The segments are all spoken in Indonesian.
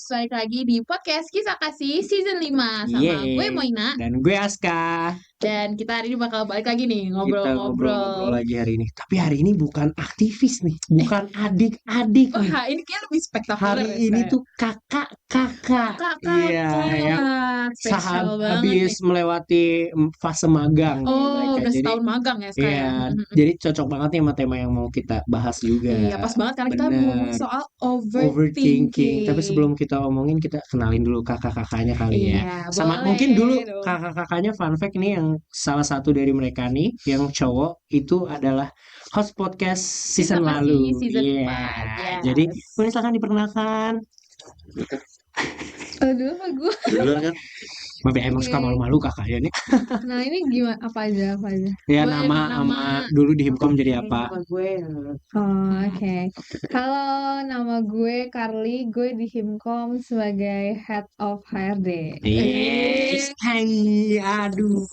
balik lagi di podcast Kisah Kasih Season 5 sama gue Moina. Dan gue Aska. Dan kita hari ini bakal balik lagi nih Kita ngobrol-ngobrol. ngobrol lagi hari ini. Tapi hari ini bukan aktivis nih, bukan adik-adik nih. Wah, ini kayak lebih spektakuler Hari ya, ini saya. tuh kakak-kakak. Iya, yang Spesial banget habis nih. melewati fase magang. Oh, udah Jadi, setahun magang ya sekarang. iya, jadi cocok banget nih sama tema yang mau kita bahas juga. Iya, pas banget karena kita Bener. ngomongin soal Overthinking. overthinking. Tapi sebelum kita omongin, kita kenalin dulu kakak-kakaknya kali ya. Iya, Sama boleh mungkin dulu dong. kakak-kakaknya fun fact nih, yang salah satu dari mereka nih yang cowok itu adalah host podcast Kisah season Kasih lalu. Season Iya. 4. Jadi Yes. boleh silakan diperkenalkan. Dulu apa gue? Duluan kan? Maaf ya, emang suka malu-malu kakaknya nih. Nah, ini gimana? Apa aja? Ya, Boleh nama sama dulu di Himkom jadi apa? Oh, oke. Halo, nama gue Carly. Gue di Himkom sebagai Head of HRD. Yes. Hai, aduh.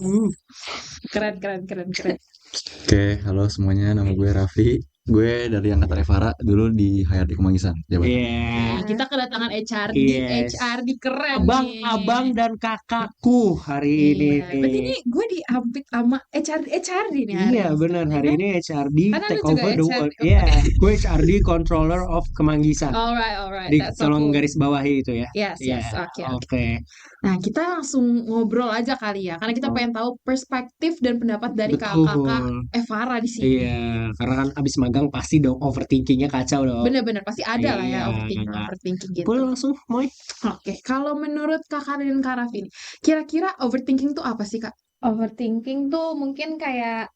Keren. Oke, halo semuanya, nama gue Raffi. Gue dari angkatan Evara, dulu di HRD Kemangisan, Jawa Barat. Iya. Kita kedatangan HRD. Yes. HRD keren nih. Abang dan kakakku hari ini Iya. Berarti nih. ini gue diampit sama HRD nih hari Iya ini. benar, hari ini HRD Karena take lu juga over the HRD. world. Iya, gue HRD controller of Kemanggisan. Alright. Di That's so tolong cool. garis bawahi itu ya. Yes. Iya, Oke. Nah, kita langsung ngobrol aja kali ya. Karena kita pengen tahu perspektif dan pendapat dari Betul. kakak Evara di sini. Iya, karena kan abis magang pasti dong overthinkingnya kacau dong. Bener-bener pasti ada lah ya Iya. overthinking gitu. Boleh langsung, Moy. Oke, kalau menurut Kakak dan Kak Raffi nih, kira-kira overthinking tuh apa sih, Kak? Overthinking tuh mungkin kayak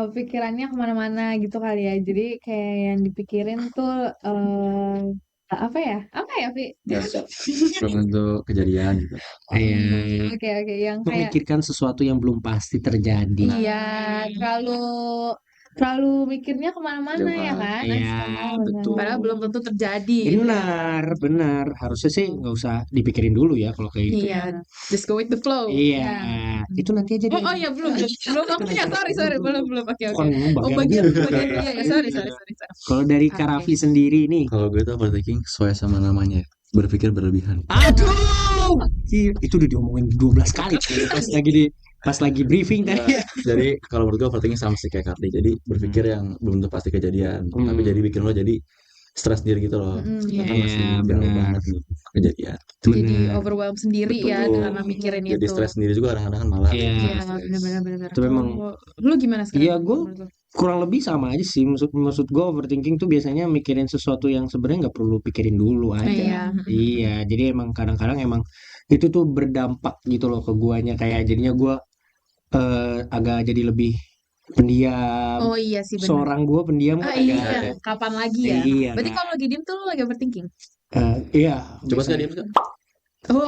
pikirannya kemana-mana gitu kali ya. Jadi kayak yang dipikirin tuh apa ya, Vi? Belum tentu kejadian gitu. Iya. Oke, yang kayak Memikirkan sesuatu yang belum pasti terjadi. iya terlalu mikirnya kemana-mana ya kan? Iya, betul. Padahal belum tentu terjadi. Benar. Harusnya sih nggak usah dipikirin dulu ya kalau kayak gitu. Iya, just go with the flow. Iya, itu nanti aja deh. Oh iya, belum waktunya. Sorry, belum. Oke. Bukan ngomong Oh, bagian bagian iya, sorry. Kalau dari Kak Raffi sendiri nih. Kalau gue tuh overthinking sesuai sama namanya, berpikir berlebihan. Aduh, itu udah diomongin 12 kali pas lagi briefing tadi. Jadi kalau menurut gue overthinking sama sih kayak Carly. Jadi berpikir yang belum tentu pasti kejadian, tapi jadi bikin lo jadi stres sendiri gitu loh. Iya. Kan masih jauh banget nih kejadian. Jadi overwhelmed sendiri ya Betul. karena mikirin Jadi itu. stres sendiri juga kadang-kadang kan malah. Iya, benar. Itu memang. Lu gimana sekarang? Iya, gue kurang lebih sama aja sih. Maksud gue overthinking tuh biasanya mikirin sesuatu yang sebenarnya nggak perlu pikirin dulu aja. Iya, jadi emang kadang-kadang emang itu tuh berdampak gitu loh ke guanya, kayak jadinya gue agak jadi lebih pendiam. Oh iya sih benar. Seorang gue pendiam kan Iya, kapan lagi ya? Iya. Berarti kalau lagi diem tuh lu lagi overthinking? Iya. Coba sekali diam. Oh,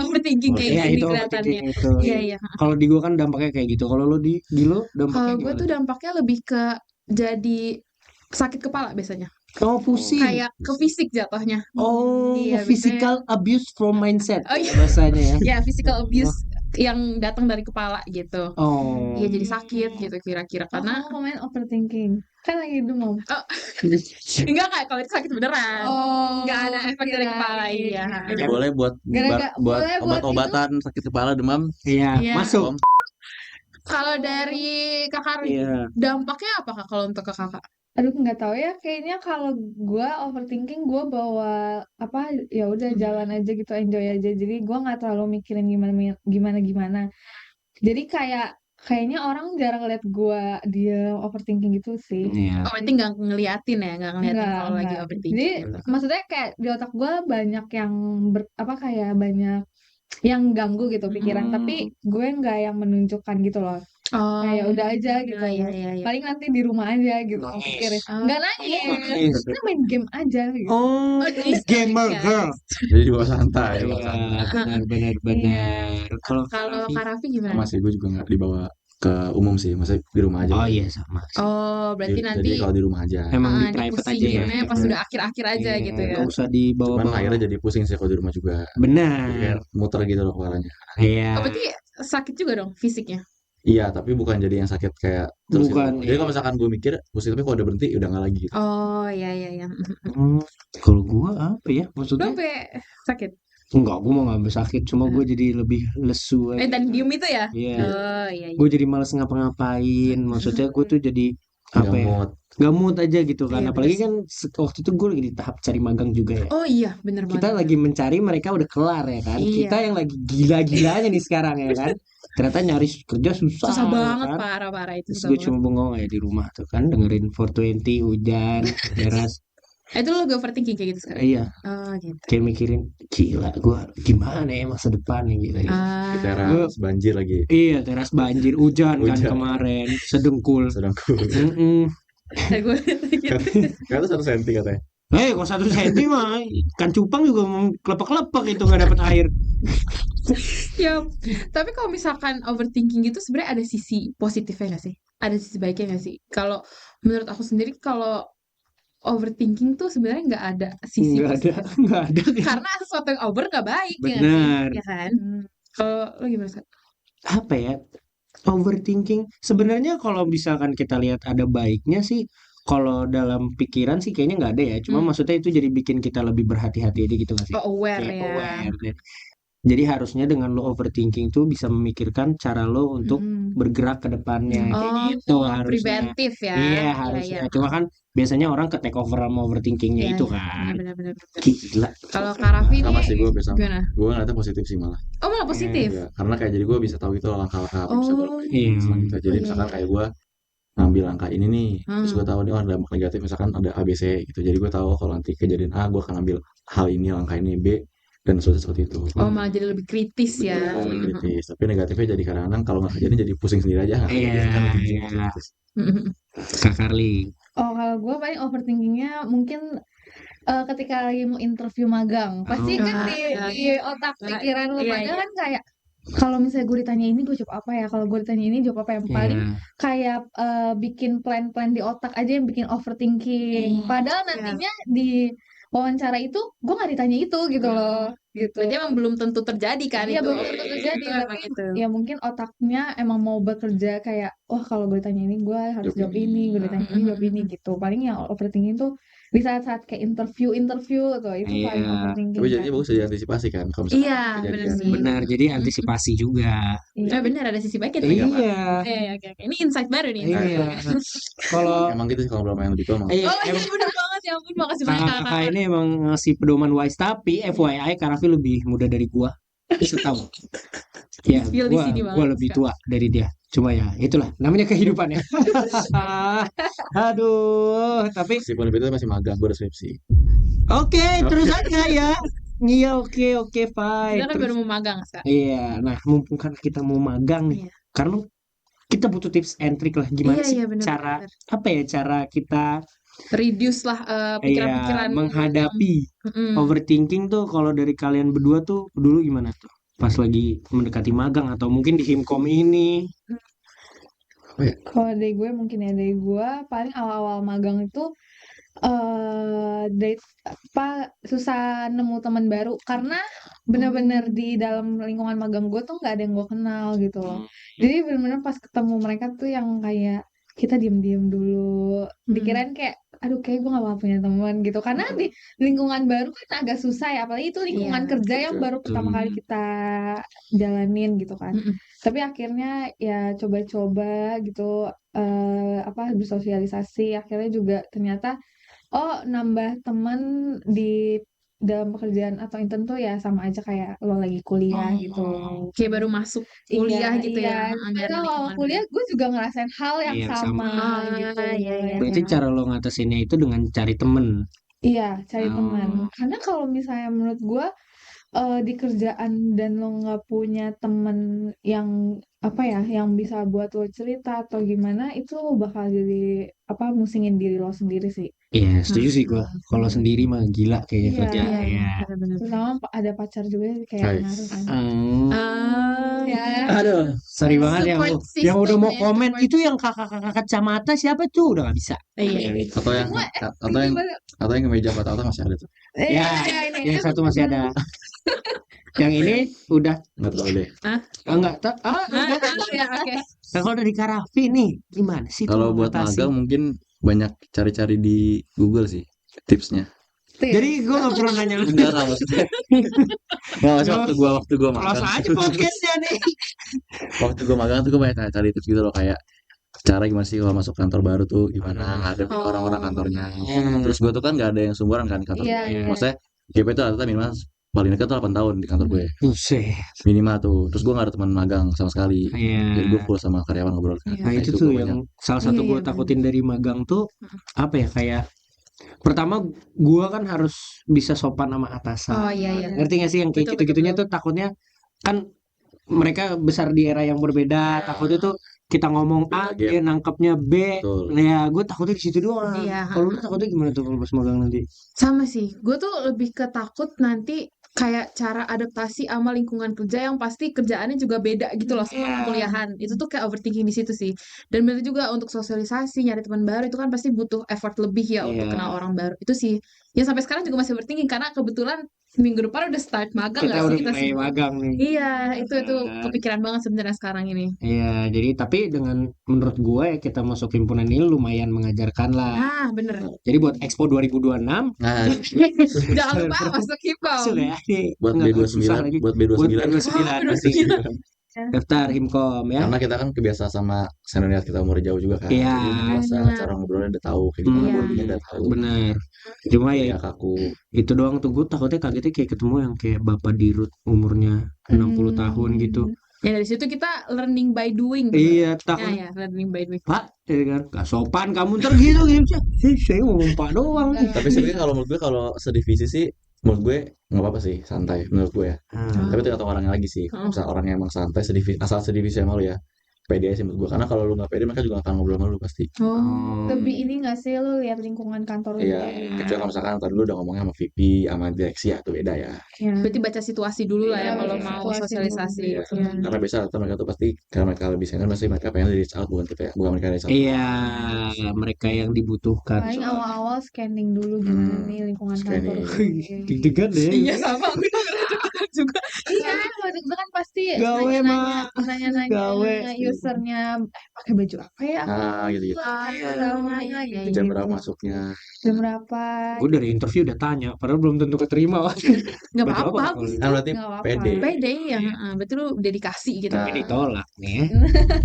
overthinking kayak Iya, gini itu kelihatannya. overthinking itu. Iya. Kalau di gue kan dampaknya kayak gitu. Kalau lo di lo dampaknya Kalau gue gimana? tuh dampaknya lebih ke jadi sakit kepala biasanya. Oh, pusing. Kayak ke fisik jatuhnya. Oh, Iya, physical abuse from mindset Oh, iya. bahasanya ya. Ya, physical abuse yang datang dari kepala gitu. Oh. Iya, jadi sakit gitu kira-kira karena kamu main overthinking kan lagi demam. enggak kayak kalau itu sakit beneran. Oh, Enggak ada efek dari kepala iya. Ini boleh buat boleh buat obat-obatan sakit kepala demam. Iya, Iya. masuk. Kalau dari Kakak Iya. dampaknya apa Kak kalau untuk ke Kakak? Aduh, nggak tahu ya, kayaknya kalau gue overthinking gue bawa apa ya udah jalan aja gitu, enjoy aja, jadi gue nggak terlalu mikirin gimana. Jadi kayaknya orang jarang lihat gue dia overthinking gitu sih. Iya. Oh, berarti nggak ngeliatin kalau lagi Enggak. overthinking. Jadi gitu. maksudnya kayak di otak gue banyak yang kayak banyak yang ganggu gitu pikiran, tapi gue nggak yang menunjukkan gitu loh. Oh, Kayak udah aja gitu. Iya. Paling nanti di rumah aja gitu pikirin. Nggak nangis. Kita main game aja gitu. Oh, gamer girl. Jadi di bawah santai. Benar. Kalau Kak Raffi gimana? Sama sih, gue juga nggak dibawa ke umum sih, maksudnya di rumah aja. Oh iya sama. Oh, berarti nanti Jadi kalau di rumah aja. Emang di private aja ya. pas sudah akhir-akhir aja Iya, gitu ya. nggak usah dibawa. Cuman akhirnya jadi pusing sih kalau di rumah juga. Benar. Kayak muter gitu loh kepalanya. Iya. Oh, berarti sakit juga dong fisiknya. Iya, tapi bukan jadi yang sakit kayak terus gitu. Bukan, Jadi ya. kalau misalkan gue mikir pusing tapi kalau udah berhenti udah nggak lagi gitu. Oh, iya iya iya. Kalau gua apa ya? Lu Maksudnya sampai sakit. enggak, gua mau nggak sampai sakit, cuma gua jadi lebih lesu aja. Dan diem itu ya? Iya. Oh, iya iya. Gue jadi malas ngapa-ngapain. Maksudnya gue tuh jadi apa Nggak ya? mood. Gak mood aja gitu kan. Iya, Apalagi bener kan waktu itu gue lagi di tahap cari magang juga ya. Oh iya, bener Kita banget. lagi mencari, mereka udah kelar ya kan. Iya. Kita yang lagi gila-gilanya nih sekarang ya kan. Ternyata nyari kerja susah, Susah ya banget, kan. parah-parah itu Terus susah gue banget. cuma bengong aja di rumah tuh kan, dengerin 420 hujan teras. Itu lo gak overthinking kayak gitu sekarang? Iya, Oh gitu. kayak mikirin gila gue gimana ya masa depan nih gitu. Di Ah, teras banjir lagi. Iya, teras banjir, hujan kan Hujan. kemarin, sedengkul. Sedang cool. gue gitu. Kata 1 senti katanya. Kok 1 senti mah ikan cupang juga mau kelepek-kelepek itu nggak dapat air. Ya, tapi kalau misalkan overthinking gitu sebenarnya ada sisi positifnya gak sih? Ada sisi baiknya gak sih? Kalau menurut aku sendiri kalau overthinking tuh sebenarnya nggak ada sisi Nggak ada, positifnya. nggak ada. Karena sesuatu yang over nggak baik ya nggak sih? Benar. Ya kan? Kalau lo gimana, Sat? Apa ya? Overthinking. Sebenarnya kalau misalkan kita lihat ada baiknya sih, kalau dalam pikiran sih kayaknya nggak ada ya. Cuma maksudnya itu jadi bikin kita lebih berhati-hati aja gitu nggak sih? Oh, aware Kayak ya. aware. Jadi harusnya dengan lo overthinking tuh bisa memikirkan cara lo untuk bergerak ke depannya. Kayak Oh, gitu harusnya. preventif ya. Iya harusnya. Cuma kan biasanya orang ke take over sama overthinkingnya itu kan. Benar-benar. Gila. Kalau Kak Raffi Sama nih sih gue bersama. gimana? Gue ngeliatnya positif sih malah. Oh, malah positif. Ya, karena kayak jadi gue bisa tahu gitu langkah-langkah apa yang bisa gue lakuin Iya. selanjutnya. Jadi Iya, misalkan iya. kayak gue ngambil langkah ini nih, terus gue tahu nih ada dampak negatif, misalkan ada ABC gitu. Jadi gue tahu kalau nanti kejadian A, gue akan ambil hal ini, langkah ini B, dan seperti itu. Oh, malah jadi lebih kritis ya. Betul, kritis. Tapi negatifnya jadi kadang-kadang kalau nggak kejadian jadi pusing sendiri aja. nggak Iya, kejadian, kan lebih iya. kritis. Kak Carly. Oh, kalau gue paling overthinkingnya mungkin ketika lagi mau interview magang, pasti kan di otak pikiran lu Iya, pada iya. kan kayak kalau misalnya gue ditanya ini gue jawab apa ya, kalau gue ditanya ini jawab apa yang paling Iya. kayak bikin plan-plan di otak aja yang bikin overthinking. Padahal nantinya di wawancara itu gue nggak ditanya itu gitu loh, gitu. Berarti emang belum tentu terjadi kan Iya itu? belum tentu terjadi, Emang tapi gitu. ya mungkin otaknya emang mau bekerja kayak, wah kalau gue ditanya ini gue harus jawab ini, gue ditanya ini jawab ini gitu. Paling yang overthinking tuh di saat-saat kayak interview tuh itu paling Iya. overthinking. Tapi jadinya kan. bagus diantisipasi kan kalau misalkan Iya, kejadian. bener sih. Benar, jadi antisipasi juga. Iya. Bener ada sisi baiknya tuh. Iya. Oke. Ini insight baru nih. Iya. Kalau Emang gitu sih kalau belum yang lebih tua emang. iya, Oh iya emang bener banget ya ampun makasih banyak kakak kakak. ini emang ngasih pedoman wise, tapi FYI Kak Raffi lebih muda dari gua setahun. Ya, Spill di sini gua banget, lebih Kak. tua dari dia. Cuma ya itulah namanya kehidupan ya. Aduh, tapi Meskipun lebih tua masih magang, gue udah skripsi. oke, terus aja ya. Iya, oke, fine. Kita kan Terus- baru mau magang sekarang. Iya, nah mumpung kan kita mau magang nih, Iya. karena kita butuh tips and trick lah gimana sih bener, cara bener. apa ya cara kita Reduce lah pikiran-pikiran. menghadapi Mm-mm. overthinking tuh kalau dari kalian berdua tuh dulu gimana tuh pas lagi mendekati magang atau mungkin di Himkom ini. Kalau dari gue mungkin ya dari gue paling awal-awal magang itu susah nemu teman baru karena bener-bener di dalam lingkungan magang gue tuh nggak ada yang gue kenal gitu loh. Jadi bener-bener pas ketemu mereka tuh yang kayak kita diem-diem dulu, dikirain kayak aduh kayak gue gak bakal punya teman gitu karena di lingkungan baru kan agak susah ya, apalagi itu lingkungan Iya, kerja yang baru pertama kali kita jalanin gitu kan. Mm-mm. Tapi akhirnya ya coba-coba gitu bersosialisasi, akhirnya juga ternyata nambah teman di dalam pekerjaan atau intern tuh ya sama aja kayak lo lagi kuliah gitu. Kayak baru masuk kuliah Iya, gitu iya. ya. Karena kalau kuliah gue juga ngerasain hal yang Iya, sama sama. gitu. Iya. Berarti cara lo ngatasinnya itu dengan cari temen. Iya, cari Oh. teman. Karena kalau misalnya menurut gue di kerjaan dan lo nggak punya temen yang yang bisa buat lo cerita atau gimana, itu bakal jadi musingin diri lo sendiri sih. Iya, setuju sih gua. Kalau sendiri mah gila kayaknya Iya, kerja. Iya, Iya. bener-bener. Terutama ada pacar juga kayak Hai. ngaruh kan. Ya. Aduh, sorry banget Support yang udah mau system ya, komen support. itu yang kakak-kakak kacamata siapa tuh udah nggak bisa. Iya. Atau yang kemeja kotak-kotak masih ada tuh. Ya, yang satu masih ada. Yang ini udah Nggak tahu deh. enggak tak. Ya, oke. Nah kalau dari Karafi nih gimana sih tuh Kalau buat mengatasi? magang mungkin banyak cari-cari di Google sih tipsnya. Jadi gue gak pernah nanya lu. Enggak maksudnya. Nggak, maksudnya waktu gua Close magang. aja podcastnya nih. Waktu gua magang tuh gue banyak cari tips gitu loh, kayak cara gimana sih kalau masuk kantor baru tuh gimana ngadepin orang-orang kantornya. Terus gue tuh kan nggak ada yang sumuran kan di kantor Iya, gue. iya. Maksudnya GP itu rata-rata minimal paling dekat tuh 8 tahun di kantor gue Buset. minimal tuh. Terus gue nggak ada teman magang sama sekali. Jadi gue Iya. full sama karyawan ngobrol kan. Iya. Nah Nah itu itu tuh gue yang banyak. salah satu Iya, gue iya, takutin dari magang tuh apa ya, kayak pertama gue kan harus bisa sopan sama Oh atasan. iya iya. Ngerti gak sih yang kayak Betul, gitu-gitunya betul. tuh takutnya kan mereka besar di era yang berbeda, takutnya tuh kita ngomong A, Beda gap. dia nangkepnya B. Betul. Nah ya gue takutnya di situ doang. Iya. Kalau lu takutnya gimana tuh kalau pas magang nanti? Sama sih, gue tuh lebih ke takut nanti kayak cara adaptasi sama lingkungan kerja yang pasti kerjaannya juga beda gitu loh sama kuliahan. Itu tuh kayak overthinking di situ sih. Dan bener juga untuk sosialisasi, nyari teman baru itu kan pasti butuh effort lebih ya untuk Iya. kenal orang baru. Itu sih. Ya sampai sekarang juga masih overthinking karena kebetulan minggu depan udah start magang Kita gak sih udah kita mulai semua? magang nih. Iya, itu Nah, kepikiran banget sebenarnya sekarang ini. iya, jadi tapi dengan menurut gue ya kita masuk himpunan ini lumayan mengajarkan lah. Ah, bener. Jadi buat Expo 2026 Nah, Jangan lupa masuk Hipom. masuk ya. buat Nggak susah B29, lagi. buat Buat B29. B29 nanti daftar Himkom ya. Karena kita kan kebiasa sama senior kita umur jauh juga kan. Iya. Jadi biasa Benar. cara ngobrolnya udah tahu kayak gimana Iya. bodinya udah tahu. Bener. Cuma ya Ya kaku. itu doang tuh gue takutnya kagetnya kayak ketemu yang kayak Bapak Dirut umurnya 60 tahun gitu. Ya dari situ kita learning by doing. Gitu. Iya, Ya takut. ya, learning by doing. Pak, ya kan, gak sopan kamu ntar gitu gitu. Saya mau Pak doang. Tapi sebenarnya kalau menurut gue kalau sedivisi sih menurut gue nggak apa-apa sih, santai menurut gue ya. Tapi tergantung orangnya lagi sih. Misal orangnya emang santai sedivisi, asal sedivisi sama lu ya. Pede aja sih menurut gue. Karena kalau lu nggak pede mereka juga akan ngobrol sama lu pasti. Oh. Lebih ini gak sih lu lihat lingkungan kantor lu Iya, gimana? kecuali kalau misalkan tadi lu udah ngomongnya sama VP, sama direksi ya itu beda ya. Ya. Berarti baca situasi dulu lah ya Iya, kalau baca mau situasi sosialisasi. Iya, Iya. karena biasa atau mereka tuh pasti karena mereka lebih senior pasti mereka pengen di reach out bukan kita ya, bukan mereka reach out. Iya, mereka yang dibutuhkan. Paling awal-awal scanning dulu gimana nih lingkungan kantor Scanning. gue. Deg-degan deh. Iya sama aku juga. Iya, waktu itu kan pasti Gawe, nanya-nanya Gawe. usernya pakai baju apa ya? Ah, gitu-gitu. Namanya gitu. Jam berapa masuknya? Jam berapa? Gue dari interview udah tanya, padahal belum tentu keterima. Nggak Baju apa-apa. kalau Kan berarti Nggak apa-apa. pede. Pede ya, berarti lu dedikasi gitu. Nah, ini ditolak nih ya.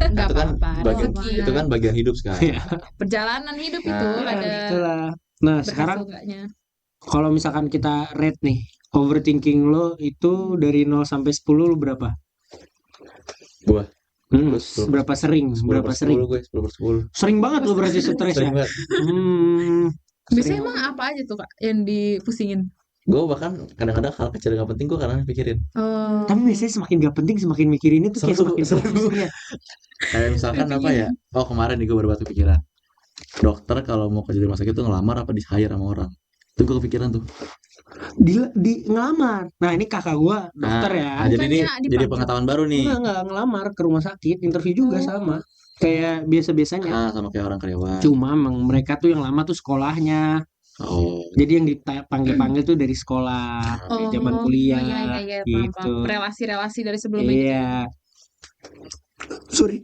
Nggak itu kan apa-apa. bagian rezeki. itu kan bagian hidup sekarang. Iya. Perjalanan hidup itu Nah, ada Itulah. Nah, berhasil sekarang enggaknya. kalau misalkan kita rate nih, overthinking lo itu dari 0 sampai 10 lu berapa? Gua Hmm, 10. berapa sering? 10 Berapa per sering? 10 gue 10 per 10. Sering banget lo berarti stres ya? Sering banget. Hmm, Biasanya sering. emang apa aja tuh Kak yang dipusingin? Gue bahkan kadang-kadang hal kecil yang gak penting gue kadang pikirin. Oh. Tapi biasanya semakin gak penting, semakin mikirin itu kayak Seru, semakin seru. pusing ya. Kayak misalkan apa ya? Oh kemarin nih gue baru batu pikiran. Dokter kalau mau kerja di rumah sakit tuh ngelamar apa di hire sama orang? Itu gue kepikiran tuh. Di ngelamar. Nah, ini kakak gua dokter ya. Nah, jadi ini Bukannya jadi dipanggil. pengetahuan baru nih. Enggak ngelamar ke rumah sakit, interview juga sama. Kayak biasa-biasanya. Ah, sama kayak orang karyawan. Cuma emang mereka tuh yang lama tuh sekolahnya. Oh, Jadi yang dipanggil-panggil tuh dari sekolah, dari zaman kuliah, Iya, gitu. paham. Relasi-relasi dari sebelumnya gitu. Iya. Sorry.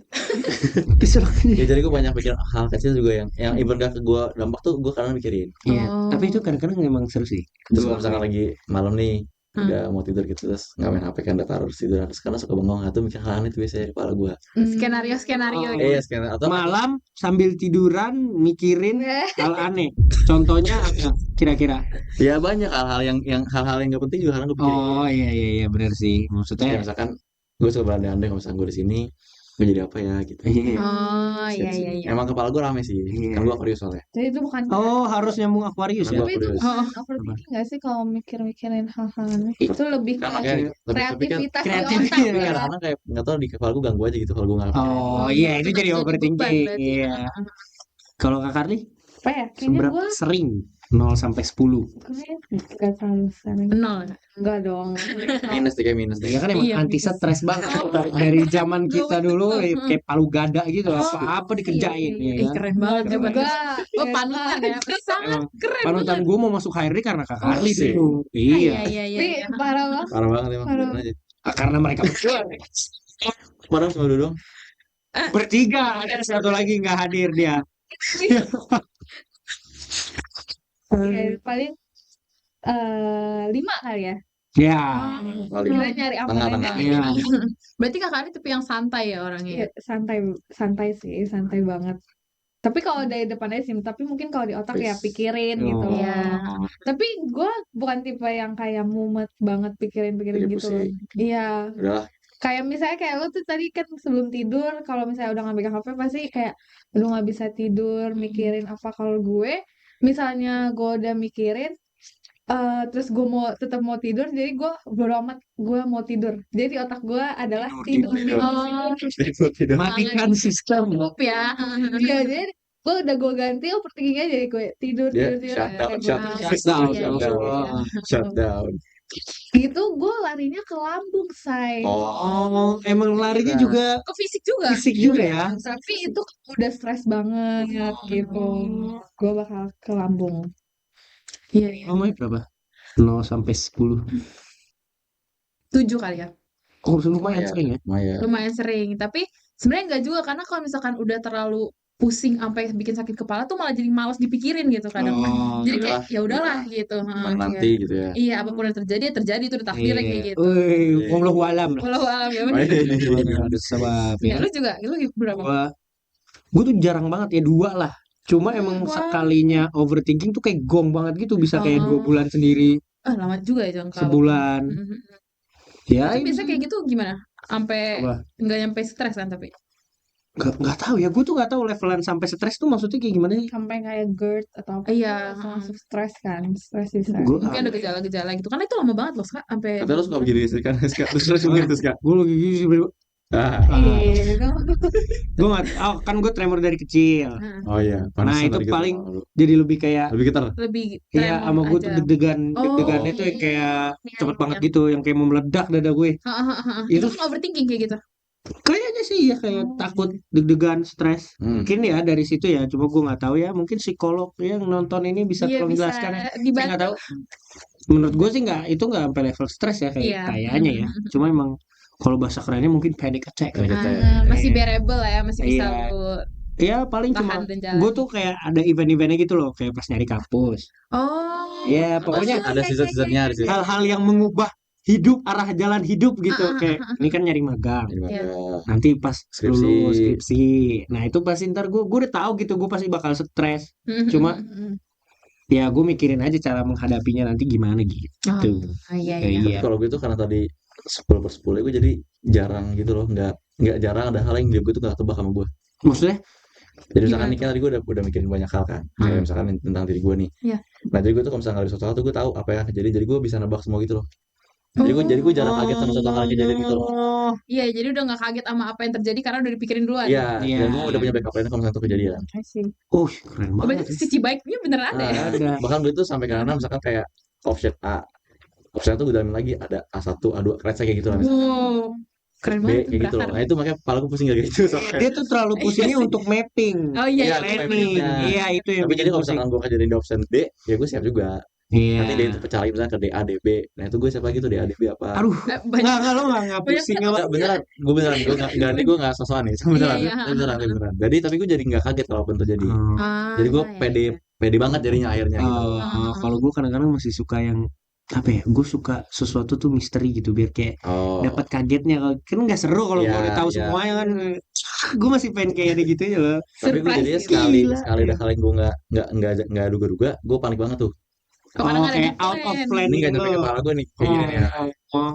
Kesel. ya jadi gue banyak pikir hal kecil juga yang even gak ke gue dampak tuh gue kadang mikirin. Iya, Oh. tapi itu kadang-kadang memang seru sih. Terus kalau misalkan lagi malam nih Hmm. udah mau tidur gitu terus nggak main HP kan udah taruh tidur terus karena suka bengong atau mikir hal itu biasanya di kepala gue. Skenario-skenario Oh. gitu. Iya sekarang atau Malam sambil tiduran mikirin hal aneh. Contohnya apa kira-kira? ya banyak hal-hal yang hal-hal yang nggak penting juga kadang gue pikirin. Oh iya benar sih. Kayak Maksudnya misalkan gue suka berandai-andai kalau misalkan gue di sini gue jadi apa ya gitu. iya. Oh, iya. Emang kepala gue rame sih. Iya. Kan gue Aquarius soalnya. Jadi itu bukan Oh, harus nyambung Aquarius ya. tapi itu Aquarius. bukan overthinking gak sih kalau mikir-mikirin hal-hal aneh? Itu lebih Kan ke makanya lebih tapi kan kreativitas di Kreatif, otak iya. tapi ya. kadang-kadang kayak nggak tahu di kepala gue ganggu aja gitu kalau gue nggak. Oh iya itu jadi Jadi overthinking. beban berarti. Iya. Kalau Kak Karni Apa ya? Kayaknya seberapa gue sering 0 sampai 10? gak terlalu sering. Nol. Enggak dong. Minus deh kayak minus deh. Ya kan emang Iya, anti bisa. stres banget dari zaman kita dulu kayak palu gada gitu apa-apa dikerjain Iya, ya Ih, kan? keren banget Juga. jawabannya. Oh, panutan ya. Sangat Emang keren panutan banget. gue mau masuk HRD karena Kak Karli sih. dulu. Iya. Tapi parah banget. Parah banget emang. Parah. Bener aja. Karena mereka berdua. Padahal cuma dulu doang. Bertiga, ada satu lagi nggak hadir dia. Kayak paling 5 kali ya. Ya, Paling Kita nyari aman tengah-tengah. aja. ya. Berarti kakak ini tipe yang santai ya orangnya. Iya, santai santai sih, santai banget. Tapi kalau dari depannya sih, tapi mungkin kalau di otak ya Wis. pikirin gitu. Oh. Iya. Tapi gue bukan tipe yang kayak mumet banget pikirin-pikirin Pikir gitu. pusing. Iya. Udahlah. Kayak misalnya kayak lo tuh tadi kan sebelum tidur, kalau misalnya udah nggak pegang HP pasti kayak lu nggak bisa tidur, mikirin apa. Kalau gue, misalnya gue udah mikirin, terus gue mau tetap mau tidur, jadi gue bodo amat, gue mau tidur. Jadi di otak gue adalah tidur. Oh, Tidur. Matikan sistem. cukup ya. Iya, jadi gue ganti overthinkingnya jadi gue tidur Dia tidur tidur shut down, kayak shut gue down, Ah, Shut down, iya, shut iya, down, iya. shut down. gitu. Gue larinya ke lambung, say. Oh, emang larinya Kira. juga Ke fisik juga. fisik juga ya? Tapi itu udah stres banget gitu. Gue bakal ke lambung. Iya, iya. Ngomongnya berapa? 0 sampai 10. 7 kali ya. Oh, lumayan sering ya. Lumayan. Lumayan sering. Tapi sebenarnya enggak juga, karena kalau misalkan udah terlalu pusing sampai bikin sakit kepala tuh malah jadi malas dipikirin gitu kadang. Oh, Jadi kayak ya udahlah gitu. Cuman nanti gitu ya. Iya, apapun yang terjadi ya terjadi, itu udah takdirnya kayak iya. gitu. Wih, wallahu alam lah. Walau alam ya Oh, bener. iya. Ada sebab Ya, ya. lu juga, lu berapa? Gue tuh jarang banget ya 2 lah. Cuma emang Wah. sekalinya overthinking tuh kayak gong banget gitu. Bisa kayak 2 Oh. bulan sendiri, Lama juga ya Jong kalau. sebulan. Mhm. Ya, Itu biasanya kayak gitu gimana? Sampai apa? nggak nyampe stres kan tapi. Nggak tahu ya. Gue tuh nggak tahu levelan sampai stres tuh maksudnya kayak gimana sih. Sampai kayak GERD atau apa Iya, langsung masuk stres kan. Stres bisa. Gue mungkin ada gejala-gejala gitu. Karena itu lama banget loh, Kak, sampai Katanya lu suka begini sih kan, Kak. Terus mungkin terus Kak. lagi gitu sih. Ah. Iya, Gue nggak. Oh, kan gue tremor dari kecil. Heeh. Oh iya, Nah, panasan itu tadi gitu. paling jadi lebih kayak Lebih getar. lebih iya, sama tremor gue tuh aja. deg-degannya Oh, tuh yang kayak iya, cepet iya, banget iya. gitu, yang kayak mau meledak dada gue. Itu Itu kan overthinking kayak gitu. kayaknya sih ya kayak Oh. takut, deg-degan, stres. Hmm. Mungkin ya dari situ ya, cuma gue nggak tahu ya. Mungkin psikolog yang nonton ini bisa Iya, tolong bisa jelaskan ya. Saya nggak dibantu. tahu. Menurut gue sih nggak, itu nggak sampai level stres ya kayak Iya. kayaknya ya. Cuma emang kalau bahasa kerennya mungkin panic attack. Panic attack. Masih bearable lah ya, masih bisa Iya. lu Ya paling cuma tahan dan jalan. gue tuh kayak ada event-eventnya gitu loh, kayak pas nyari kampus. Oh. Ya pokoknya Ada season-seasonnya di situ. hal-hal yang mengubah hidup, arah jalan hidup gitu. Ah, ah, Kayak ini kan nyari magang. Jadi Iya. magang. Nanti pas Skripsi. lulus skripsi. Nah itu pasti ntar gue udah tahu gitu, gue pasti bakal stres. Cuma ya gue mikirin aja cara menghadapinya nanti gimana gitu. Iya, Ya, iya. Tapi iya. kalau gue tuh karena tadi 10/10 gue jadi jarang gitu loh, nggak jarang ada hal yang dia gue tuh nggak tebak sama gue. Maksudnya Jadi misalkan Gimana nih kan tadi gue udah mikirin banyak hal kan, kayak misalkan tentang diri gue nih. Iya. Nah jadi gue tuh kalau misalnya ada suatu hal tuh gue tahu apa yang terjadi, jadi gue bisa nebak semua gitu loh. Jadi gue jarang kaget sama suatu hal yang kejadian gitu loh. Oh, Iya, jadi udah nggak kaget sama apa yang terjadi karena udah dipikirin duluan. Iya, Iya. dan gue udah punya backup plan kalau misalnya itu kejadian. oh keren Oh, banget. berarti sisi baiknya bener ada ya. Nah, Ada. bahkan gue tuh sampai karena misalkan kayak option A, option tuh gue dalamin lagi ada A1, A2, keren kayak gitu lah. Misalkan. Wow, keren B banget tuh kayak gitu loh. berakar. Nah itu makanya kepala gue pusing kayak gitu. Sampai. Dia tuh terlalu pusingnya untuk mapping. Oh iya, Iya, iya. itu Planning. mappingnya. Iya itu yang Tapi bikin jadi kalau pusing. misalkan gue kejadian di option D, ya gue siap juga. Iya. Nanti dia itu pecah lagi misalnya ke D, A, D, B. Nah itu gue siap lagi tuh D, A, D, B apa. Aduh, Banyak. nggak lo nggak pusing apa? Enggak, beneran, gue beneran, gue nggak sosokan nih, beneran, Iya, iya. beneran. Jadi tapi gue jadi nggak kaget kalaupun terjadi. Oh, Jadi gue Iya, pede, iya. pede banget jadinya akhirnya gitu. kalau gue kadang-kadang masih suka yang apa ya? Gue suka sesuatu tuh misteri gitu biar kayak Oh, dapat kagetnya. Kan nggak seru kalau Iya, gue udah tahu iya. semuanya kan. Gue masih pengen kayak ada gitu aja loh. tapi gue Surprise jadinya gitu. sekali Gila. ada hal yang gue nggak duga-duga, gue panik banget tuh. Oh, karena nggak ada kayak di out of plan. plan Ini nggak gitu. nyampe kepala gue nih kayak gini nih. Oh.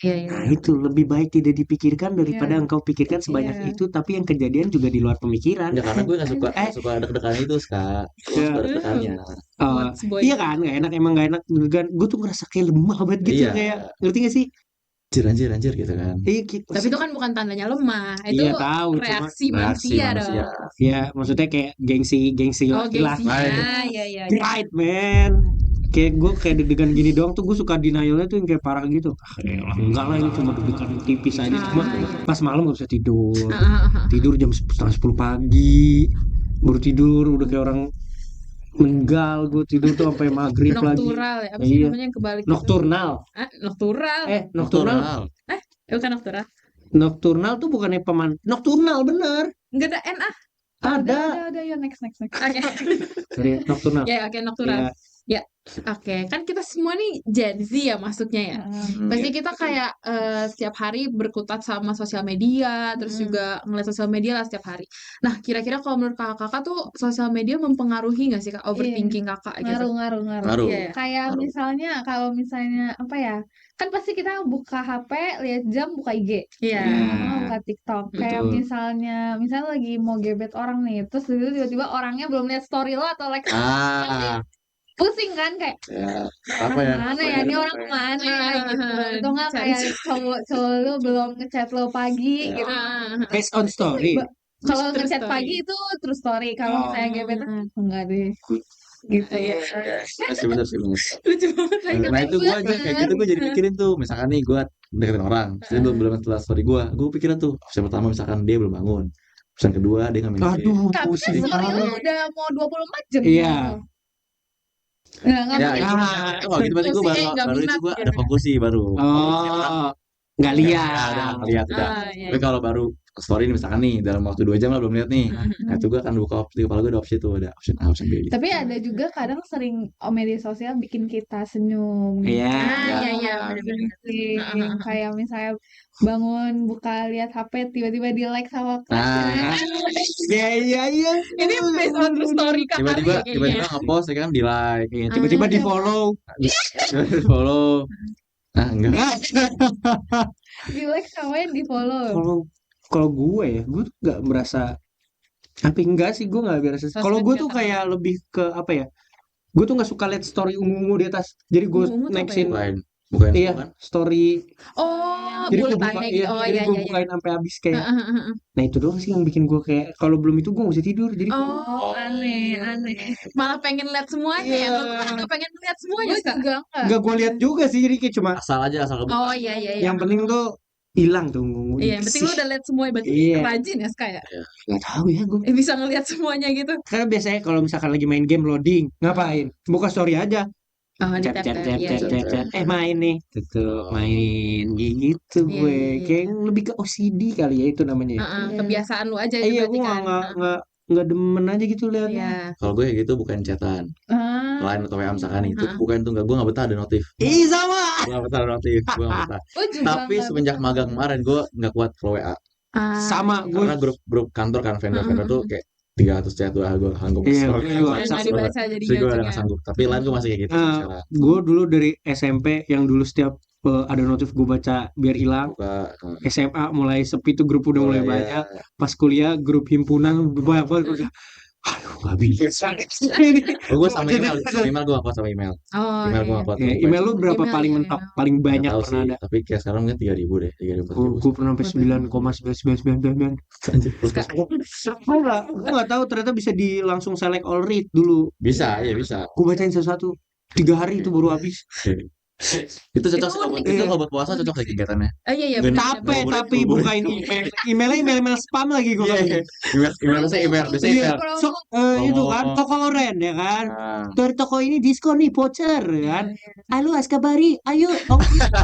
Iya, iya. Nah itu lebih baik tidak dipikirkan daripada Iya. engkau pikirkan sebanyak Iya. itu, tapi yang kejadian juga di luar pemikiran. Ya karena gue nggak suka deg-degan itu, Kak. Gue suka deg-degannya. Oh, What's boy? iya kan, nggak enak, emang nggak enak. Gue tuh ngerasa kayak lemah banget gitu, Iya. kayak ngerti gak sih? Anjir gitu kan. Iya, gitu. Tapi itu kan bukan tandanya lemah. Itu Iya tahu, cuma reaksi Reaksi manusia manusia. dong. ya maksudnya kayak gengsi Oh, laki-laki. gengsinya. Iya, iya. Pride man. Kayak gue kayak deg-degan gini doang tuh gue suka denialnya tuh yang kayak parah gitu. Elah, enggak lah ini cuma deg-degan tipis aja, cuma iya. pas malam gak bisa tidur. Ah. Tidur jam setengah 10 pagi, baru tidur udah kayak orang meninggal. Gue tidur tuh sampai maghrib lagi. Noctural ya. Apa sih Iya. namanya yang kebalik gitu? Nocturnal. Noctural. Nocturnal. Nocturnal. Bukan noctural. Nocturnal tuh bukannya Nocturnal bener. Nggak ada N ah. Ada. Udah, ya next. Oke. Dari Nocturnal. Ya, oke, Nocturnal. Ya. Ya, oke. Kan kita semua nih Gen Z ya masuknya ya. Pasti kita kayak setiap hari berkutat sama sosial media, terus juga ngeliat sosial media lah setiap hari. Nah, kira-kira kalau menurut kakak tuh sosial media mempengaruhi nggak sih kak overthinking kakak gitu? Ngaruh. Ngaruh. Iya ya. Kayak Ngaruh. misalnya, kalau misalnya apa ya, kan pasti kita buka HP, lihat jam, buka IG, Iya. buka TikTok. Kayak Betul. misalnya lagi mau gebet orang nih, terus tiba-tiba orangnya belum lihat story lo atau like, Ah, pusing kan, kayak ya, orang apa ya? kemana ya, ini orang kemana ya gitu. Atau enggak Cari kayak cowok lu belum ngechat lo pagi gitu. Based on story. Kalau True ngechat story. pagi itu true story. Kalau misalnya gebet, enggak deh. Gitu. Iya. Bener sih. Lucu banget lagi. Nah itu gue aja kayak gitu, gue jadi mikirin tuh, misalkan nih gue deketin orang, terus dia belum setelah story gue pikirin tuh, opsi pertama misalkan dia belum bangun, opsi kedua dia nggak main game. Aduh, Tapi kan pusing story lu banget. udah mau 24 jam. Iya. Nggak Ya mungkin. itu kalau gitu berarti gue Posisinya baru nggak baru itu minat gue gitu. ada fokus sih baru. Oh, nggak Ya, lihat. udah nggak lihat udah. Iya. Tapi kalau baru story nih misalkan nih dalam waktu 2 jam lah belum lihat nih, nah itu gue akan buka opsi, kepala gue ada opsi tuh, ada opsi A, opsi B gitu. Tapi ada juga kadang sering media sosial bikin kita senyum. Iya. Iya, bener-bener. Kayak misalnya bangun, buka, lihat HP, tiba-tiba di like sama Nah, Iya. Ini based on true story kak tiba-tiba Ari kayaknya. ngepost ya kan, di like, Iya, tiba-tiba di follow. tiba-tiba di follow. Nah enggak. di like sama yang di follow. Kalau gue tuh nggak merasa, tapi enggak sih, gue nggak merasa. Kalau gue tuh kayak lebih ke apa ya? Gue tuh nggak suka lihat story ungu-ungu di atas. Jadi gue Ungu-ungu tuh apa nextin, Bukan iya, bukan. story. Oh, Jadi gue bullet buka, time iya, gitu. Oh jadi iya gue iya. bukain sampai habis kayak. Nah itu doang sih yang bikin gue kayak, kalau belum itu gue nggak bisa tidur. Jadi Oh, aneh. Malah pengen lihat semuanya ya. Kalau gue nggak pengen lihat semuanya Gue kak. juga enggak. nggak gue lihat juga sih. Jadi kayak cuma Asal kebuka. Oh iya. yang penting tuh hilang tuh ungu. Iya, yang penting lu udah lihat semuanya. Berarti Iya. rajin ya kayak. Nggak tahu ya gue. Bisa ngelihat semuanya gitu. Karena biasanya kalau misalkan lagi main game loading, ngapain? Buka story aja. Oh, di Chat, iya. main nih. Tuh, main gitu Iya, gue. iya. Kayak lebih ke OCD kali ya itu namanya. Kebiasaan lu aja Iya, berarti gue kan. nggak demen aja gitu liatnya. Iya. Kalau gue kayak gitu bukan chatan, line atau WA misalkan itu bukan tuh, gue nggak betah ada notif. Ih sama. Gue nggak betah ada notif, gue nggak betah. Gue juga Tapi nggak semenjak bisa. magang kemarin gue nggak kuat kalau WA, Sama gue. karena grup kantor kan, vendor tuh kayak 300 chat tuh, gue sanggup. Iya, Scroll. gue juga Nggak dibaca jadi Jadi gue udah gitu nggak kan. sanggup. Tapi line gue masih kayak gitu sekarang. Gue dulu dari SMP yang dulu setiap ada notif gue baca biar hilang. Buka. SMA mulai sepi tuh, grup udah mulai Iya. banyak. Pas kuliah grup himpunan banyak banget. Aduh, nggak bisa. Oh, gue sama email gue nggak kuat sama email. Oh, Email gue iya. nggak kuat. Ya, email lu berapa Email, paling iya, mentok, email. paling banyak Nggak tahu pernah sih, ada? tapi kayak sekarang mungkin 3.000 deh, 3.000 Gue pernah sampai 9,999. Gue nggak tahu ternyata bisa langsung select all read dulu. Bisa, ya bisa. Gue bacain satu-satu. 3 hari itu baru habis. Itu cocok sih, unik itu sih. kalau buat puasa cocok sih kegiatannya. Iya Nggak benar. Capek Boleh, tapi boleh. bukain email spam lagi gue. Iya. Email biasanya email. Iya. So, itu kan Oh. toko oren ya kan. Nah, Dari toko ini diskon nih voucher kan. Halo Askabari, ayo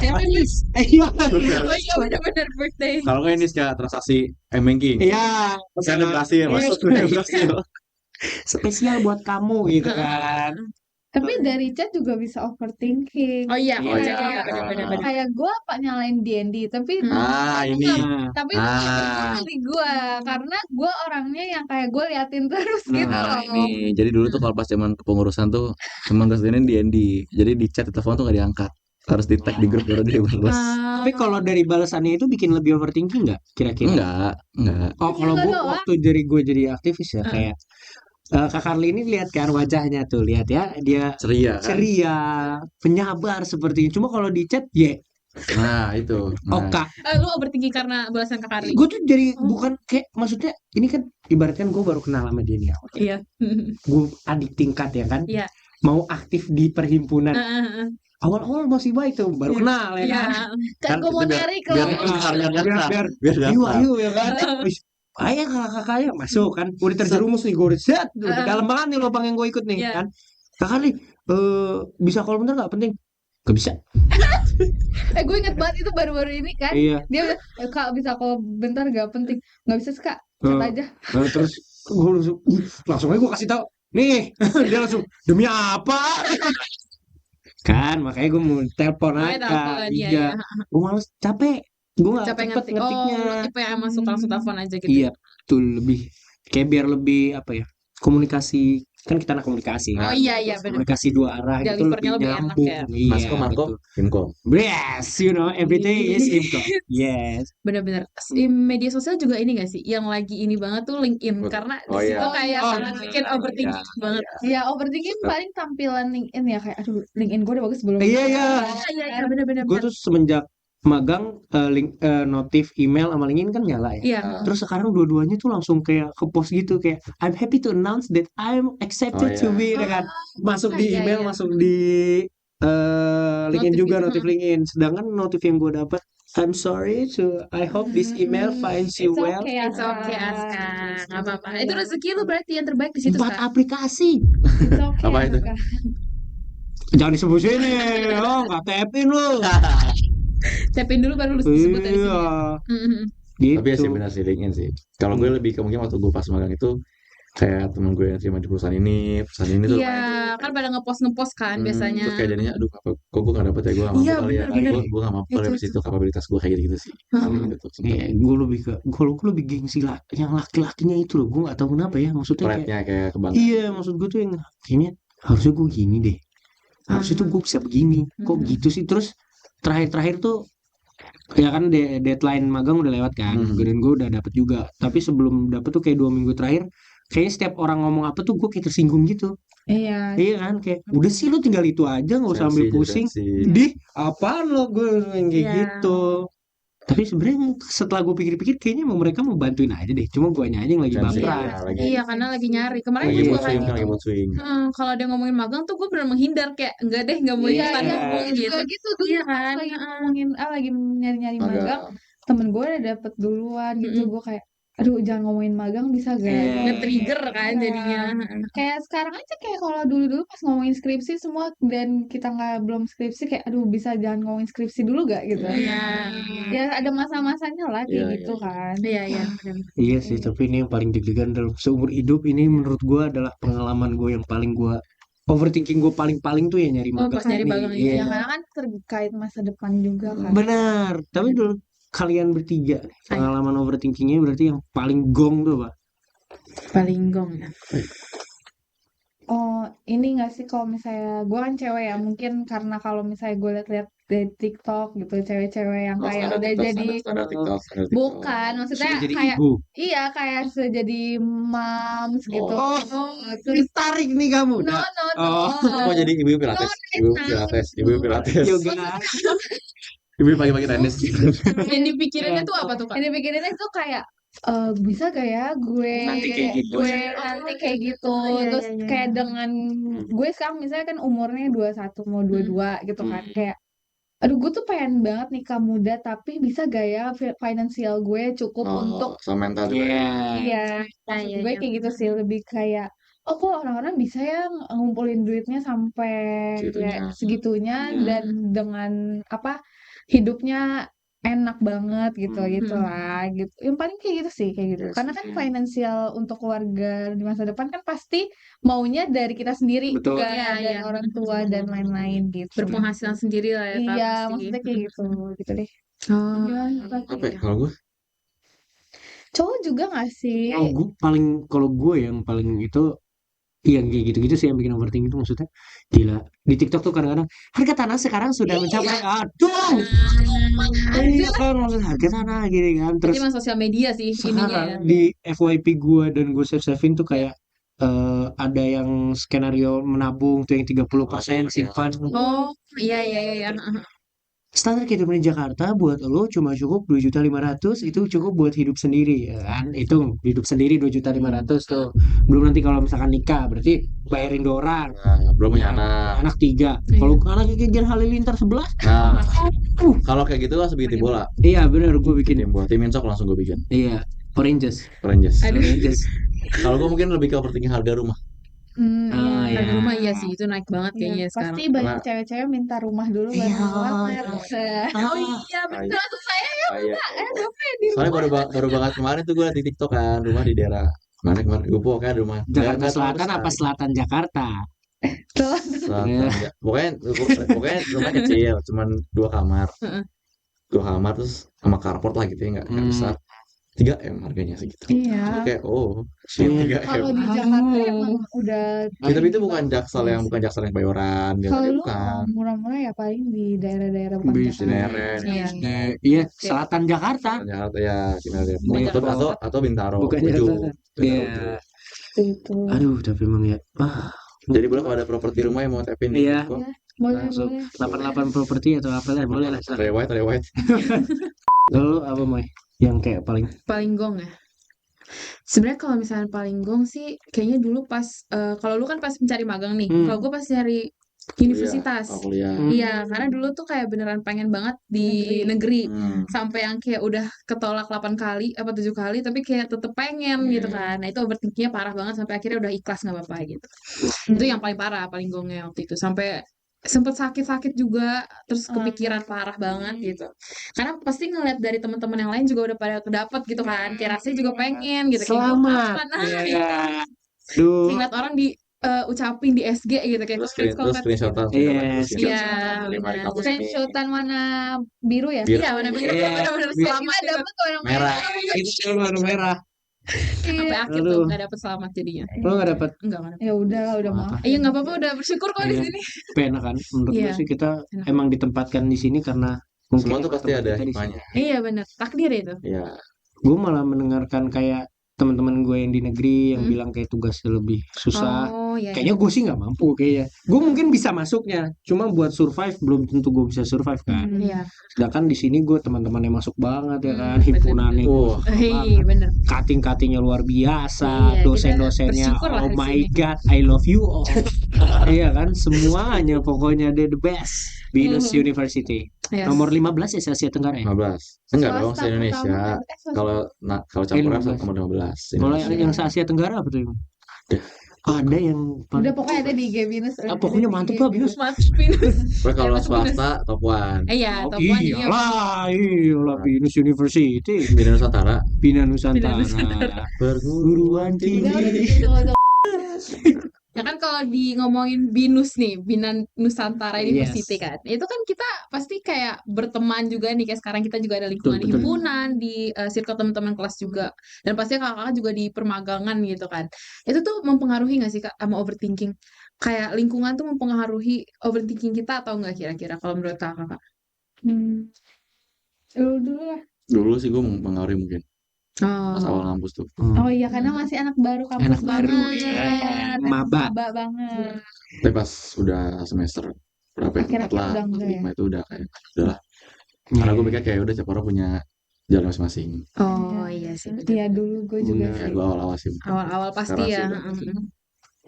Chinese. Iya. Oh iya benar-benar birthday. kalau nggak ini secara transaksi M-banking. Iya. Saya ada berhasil, masuk berhasil. Spesial buat kamu gitu kan. Tapi dari chat juga bisa overthinking. Oh iya, Oh, iya. benar-benar. Kayak gue nyalain D&D, tapi Ini. tapi Ah. di gue, karena gue orangnya yang kayak gue liatin terus gitu Nah, loh. ini. Jadi dulu tuh kalau pas zaman kepengurusan tuh teman kesini D&D. Jadi di chat, di telepon tuh nggak diangkat. Harus di tag di grup baru dia balas. Tapi kalau dari balasannya itu bikin lebih overthinking nggak kira-kira? Enggak. Oh, kalau gue waktu gue jadi aktivis ya kayak Kak Karli ini lihat kan wajahnya tuh, lihat ya, dia Ceria kan? ceria, penyabar seperti ini. Cuma kalau di chat, Nah, itu. Nah, oka. Lu overthinking karena balasan Kak Karli? Gue tuh jadi bukan kayak, maksudnya ini kan ibaratkan gue baru kenal sama dia nih. Iya. Gue adik tingkat ya kan. Iya. Mau aktif di perhimpunan. Awal-awal masih baik tuh, baru kenal ya kan. Kan gue mau nyari ke biar Ayo ya kan. Ayo kakak-kakaknya masuk kan. Udah terjerumus nih, gue udah set. Udah dalam banget nih lubang yang gue ikut nih Iya. kan. Kak Karli, bisa call bentar nggak? Penting. Gak bisa. Gue inget banget itu baru-baru ini kan. Iya. Dia udah, Kak bisa kalau bentar gak penting. Gak bisa sih, Kak, chat Eh, aja. Terus gue langsung aja gue kasih tahu nih. Dia langsung demi apa kan, makanya gue mau telepon Makanya aja. telepon, iya, Iya, iya. gue males, capek, gue nggak Capek cepet ngerti. ngetiknya. Oh, tipe yang masuk langsung telepon aja gitu. Iya, betul, lebih kayak biar lebih apa ya, komunikasi, kan kita anak komunikasi Oh kan, iya, iya, benar. komunikasi dua arah gitu Delivernya lebih lebih enak nyambung. ya. Iya, Marco, betul. Infcom. Yes, you know, everything is info. Yes. Benar-benar. Media sosial juga ini gak sih? Yang lagi ini banget tuh LinkedIn. Betul. Karena di Oh situ iya. kayak Oh, sangat bikin overthinking banget. Ya, overthinking paling tampilan LinkedIn ya. Kayak, aduh, LinkedIn gue udah bagus belum? Iya, iya. Iya, benar-benar. Gue tuh semenjak magang notif email sama LinkedIn kan nyala ya. Iya. Terus sekarang dua-duanya tuh langsung kayak ke post gitu, kayak I'm happy to announce that I'm accepted Oh, to iya. be, ya kan. Masuk di iya, email, iya. masuk di LinkedIn Notif juga, gitu. notif LinkedIn. Sedangkan notif yang gue dapat, I'm sorry to, I hope this email finds you It's well. okay, It's okay, Aska. Aska. Gak apa-apa. Itu rezeki lu berarti yang terbaik di situ, 4 Kak. aplikasi. It's okay, Apa itu? Aska. Jangan disebut sini, oh nggak tap-in lu. Tapin dulu baru lu sebut dari sini. Iya, Mm-mm. gitu. Tapi ya sih benar sih LinkedIn sih. Kalau gue lebih ke mungkin waktu gue pas magang itu kayak temen gue yang terima di perusahaan ini tuh Iya, kan pada ngepost kan biasanya. terus kayak jadinya aduh apa kok gue gak dapet ya, gue gak Iya, mampu kali ya, bener-bener. gue gak mampu kali Itu, habis itu kapabilitas gue kayak gitu sih. Gitu. Iya, gue lebih ke, kalau gue lebih gengsi lah, yang laki-lakinya itu loh, gue nggak tahu kenapa ya, maksudnya kayak, Pride-nya kayak kebanggaan. iya, maksud gue tuh yang kayaknya harusnya gue gini deh, harusnya tuh gue bisa begini, kok gitu sih. Terus terakhir-terakhir tuh ya kan deadline magang udah lewat kan, dan gue udah dapet juga, tapi sebelum dapet tuh kayak 2 minggu terakhir, kayaknya setiap orang ngomong apa tuh gue kayak tersinggung gitu. Iya. Iya kan, kayak udah sih lu tinggal itu aja, nggak usah ambil Sensi, pusing. sensi. Di apaan lo gue yang kayak Iya. gitu. Tapi sebenarnya setelah gue pikir-pikir kayaknya mau mereka mau bantuin aja deh. Cuma guanya aja yang lagi Sensi, baperan. ya, lagi Iya, karena lagi nyari. Kemarin lagi gue mood juga swing kayak kan, lagi gitu. mood swing. Kalau ada ngomongin magang tuh gue bener menghindar kayak enggak deh, enggak mau Iya, ikutan iya. ngomong Gue gitu. juga gitu dulu Iya kan? lagi ngomongin, lagi nyari-nyari magang. Magang. Temen gue udah dapet duluan gitu. Gue kayak, aduh jangan ngomongin magang bisa gak? Iya. Nge-trigger kan Iya. jadinya. Kayak sekarang aja kayak kalau dulu-dulu pas ngomongin skripsi semua dan kita belum skripsi kayak aduh bisa jangan ngomongin skripsi dulu gak gitu. Iya. Ya ada masa-masanya lah kayak Iya, gitu iya. kan. Iya, iya. bener. Iya sih, tapi ini yang paling deg-degan dalam seumur hidup ini menurut gue adalah pengalaman gue yang paling gue overthinking, gue paling tuh ya nyari Oh, magang pas nyari ini. magang Iya. ini. Ya karena kan terkait masa depan juga kan. Benar. Tapi dulu kalian bertiga nih, pengalaman overthinkingnya berarti yang paling gong tuh apa? Paling gong ya. Oh, ini gak sih kalau misalnya gue kan cewek ya, mungkin karena kalau misalnya gue liat-liat di TikTok gitu, cewek-cewek yang Oh, kayak standar udah TikTok, jadi standar TikTok. bukan, maksudnya Sudah jadi kayak ibu. iya kayak sudah jadi moms gitu. Oh, Terus ditarik nih kamu. no Dah. no no. Oh. Mau jadi ibu pilates, ibu pilates, Yoga. ibu pagi-pagi tenis. Yang dipikirinnya tuh apa tuh, Kak? Ini pikirinnya tuh kayak bisa gak ya gue Nanti kayak gitu. nanti kayak gitu. Iya, Terus iya, iya. kayak dengan gue sekarang misalnya kan umurnya 21 mau 22 gitu kan, kayak aduh gue tuh pengen banget nikah muda tapi bisa gak ya finansial gue cukup untuk sama mental juga. Iya. iya maksud iya, gue iya. kayak gitu sih, lebih kayak oh kok orang-orang bisa ya ngumpulin duitnya sampai Segitunya. segitunya dan dengan apa hidupnya enak banget gitu lah gitu. Yang paling kayak gitu sih kayak gitu. Yes, Karena kan iya. finansial untuk keluarga di masa depan kan pasti maunya dari kita sendiri, Betul. bukan Iya, dari iya. orang tua dan lain-lain gitu. Berpenghasilan sendiri lah ya, Kak, Iya, pasti. maksudnya kayak gitu deh. Oh. Iya, Apa ya kalau gue? cowok juga gak sih? Kalau gue yang paling itu yang kayak gitu-gitu sih yang bikin overthinking itu, maksudnya gila di TikTok tuh kadang-kadang harga tanah sekarang sudah mencapai aduh iya kan, maksudnya harga tanah gini kan. Berarti Terus emang sosial media sih ininya ya. sekarang di FYP gue dan gue save-savein tuh kayak ada yang skenario menabung tuh yang 30% simpan. Oh, iya, iya, iya. Standar kehidupan di Jakarta buat lo cuma cukup 2.500.000, itu cukup buat hidup sendiri ya kan. Itu hidup sendiri 2.500.000 tuh. Belum nanti kalau misalkan nikah berarti bayarin 2 orang. Nah, belum punya anak. 3. Iya. Kalau anak Gian Halilintar 11. Nah, kalau kayak gitu langsung bikin tim bola. Iya benar, gue bikin. Tim bola, tim insok langsung gue bikin. Iya, Oranges. Rangers. Aduh. Oranges. Kalau gue mungkin lebih ke overthinking harga rumah. Iya. ya. Harga rumah iya sih, itu naik banget Iya, kayaknya sekarang. pasti banyak cewek-cewek minta rumah dulu baru Iya. ngelamar. Oh iya, bener langsung saya ya Iya. Bapak ya di Soalnya rumah. baru banget kemarin tuh gue di TikTok kan, rumah di daerah mana kemarin gue pokoknya ada rumah Jakarta nggak terlalu Selatan apa besar. selatan Jakarta? Tuh, Selatan ya. Pokoknya rumah kecil, cuman 2 kamar. Heeh. 2 kamar terus sama carport lah gitu ya, nggak besar. 3M harganya segitu. Jadi iya. kayak shit Iya. 3M. Kalau di Jakarta emang udah Ya, tapi itu tinggi bukan banget. Jaksel Iya yang sih. bukan Jaksel yang Bayoran, Kalau biasanya lu bukan. murah-murah ya paling di daerah-daerah bukan Bisa. Jakarta. Cinere, Iya. Iya, selatan Jakarta. Jakarta ya, Cinere. Bukan Iya, Jakarta Atau Selatan. atau Bintaro, bukan Ujung. Jakarta. Bintaro Iya. Ujung. Itu. Aduh, tapi emang ya. Jadi boleh kalau ada properti rumah yang mau tapin di Iya. info, Ya, boleh, Langsung boleh. 88 properti atau apa lah, boleh lah. rewet. Lalu apa Moy? Yang kayak Paling gong ya. Sebenarnya kalau misalnya paling gong sih, kayaknya dulu pas, kalau lu kan pas mencari magang nih, kalau gue pas nyari universitas. kuliah. Iya, karena dulu tuh kayak beneran pengen banget di negeri. Sampai yang kayak udah ketolak 8 kali, apa 7 kali, tapi kayak tetep pengen gitu kan. Nah itu overthinkingnya parah banget, sampai akhirnya udah ikhlas gak apa-apa gitu. Itu yang paling parah, paling gongnya waktu itu. Sampai sempet sakit-sakit juga, terus kepikiran parah banget gitu. Karena pasti ngeliat dari teman-teman yang lain juga udah pada kedapet gitu kan. Kayak rasanya juga pengen gitu. Kayak gua selamat. kapan? Nah, Iya. itu. Duh. Ngeliat orang di ucapin di SG gitu kayak Terus congrats gitu. screenshotan. Yes. Iya, Terima di benar. kampus ini. Screenshotan warna biru ya? Biru. Iya, benar-benar Iya. benar-benar Biar selamat Kita juga. dapet warna Merah. Itu warna merah. Sampai Iya. akhir tuh nggak dapet selamat jadinya. Lo nggak dapat Enggak dapet. Ya udah lah, udah maaf. Iya nggak apa-apa, udah bersyukur kok di Iya. sini. pena kan? Menurut gue Iya. sih kita Enak. emang ditempatkan di sini karena mungkin Semua tuh emang pasti tempat ada kita di sini. hikmahnya. Iya benar, takdir itu. Iya. Gue malah mendengarkan kayak teman-teman gue yang di negeri yang bilang kayak tugasnya lebih susah. Oh iya. Kayaknya gue sih nggak mampu kayaknya. Gue mungkin bisa masuknya, cuma buat survive belum tentu gue bisa survive kan. Iya. Sedangkan di sini gue teman-temannya masuk banget ya kan, bener. himpunannya gue Wah. suka Iya banget. benar. Cutting-cuttingnya luar biasa, Iya, kita dosen-dosennya bersyukur lah oh di my sini. god, I love you all. Iya kan, semuanya pokoknya the best. Binus University. Yes. Nomor 15 ya Asia Tenggara ya? 15. Enggak dong, Swasta se-Indonesia. utama. Kalau campuran 15. nomor 15. Kalau Indonesia. yang se-Asia Tenggara apa tuh? Emang? Ada yang Udah pokoknya ada di IG Binus. pokoknya mantep lah Binus. Mantap Binus. Pokoknya kalau Hebat, swasta top 1. Iya, Oh, top one iya. iyalah Binus University. Bina Nusantara. Bina Nusantara. Perguruan tinggi. Ya kan kalau di ngomongin BINUS nih, Bina Nusantara University Yes. kan. Itu kan kita pasti kayak berteman juga nih, kayak sekarang kita juga ada lingkungan Betul, betul. himpunan, di circle teman-teman kelas juga. Dan pasti kakak-kakak juga di permagangan gitu kan. Itu tuh mempengaruhi gak sih Kak sama overthinking? Kayak lingkungan tuh mempengaruhi overthinking kita atau enggak kira-kira kalau menurut kakak? Dulu lah. Dulu sih gue mempengaruhi mungkin. Pas Oh. awal ngampus tuh. Oh iya, karena masih anak baru kampus Anak baru, banget. ya. Anak Maba. maba banget. Tapi pas udah semester berapa ya? Akhir-akhir 4 lah, udah enggak ya? 5 itu udah kayak udah lah. Karena gue mikir kayak udah tiap orang punya jalan masing-masing. Oh iya sih. bener. Iya, dulu gue juga Kayak sih. gue awal-awal sih. Awal-awal pasti Sekarang ya. sih udah pasti.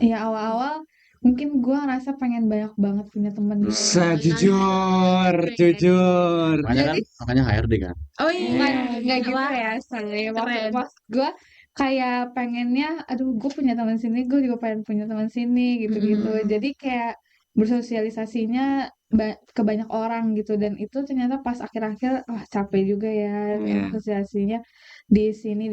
Iya, awal-awal mungkin gue ngerasa pengen banyak banget punya temen gitu. Jujur, jujur. Makanya HRD kan. Oh iya. Nggak gitu ya, saya Keren. pas gue kayak pengennya, aduh gue punya teman sini, gue juga pengen punya teman sini gitu-gitu. Jadi kayak bersosialisasinya ke banyak orang gitu, dan itu ternyata pas akhir-akhir wah capek juga ya sosialisasinya di sini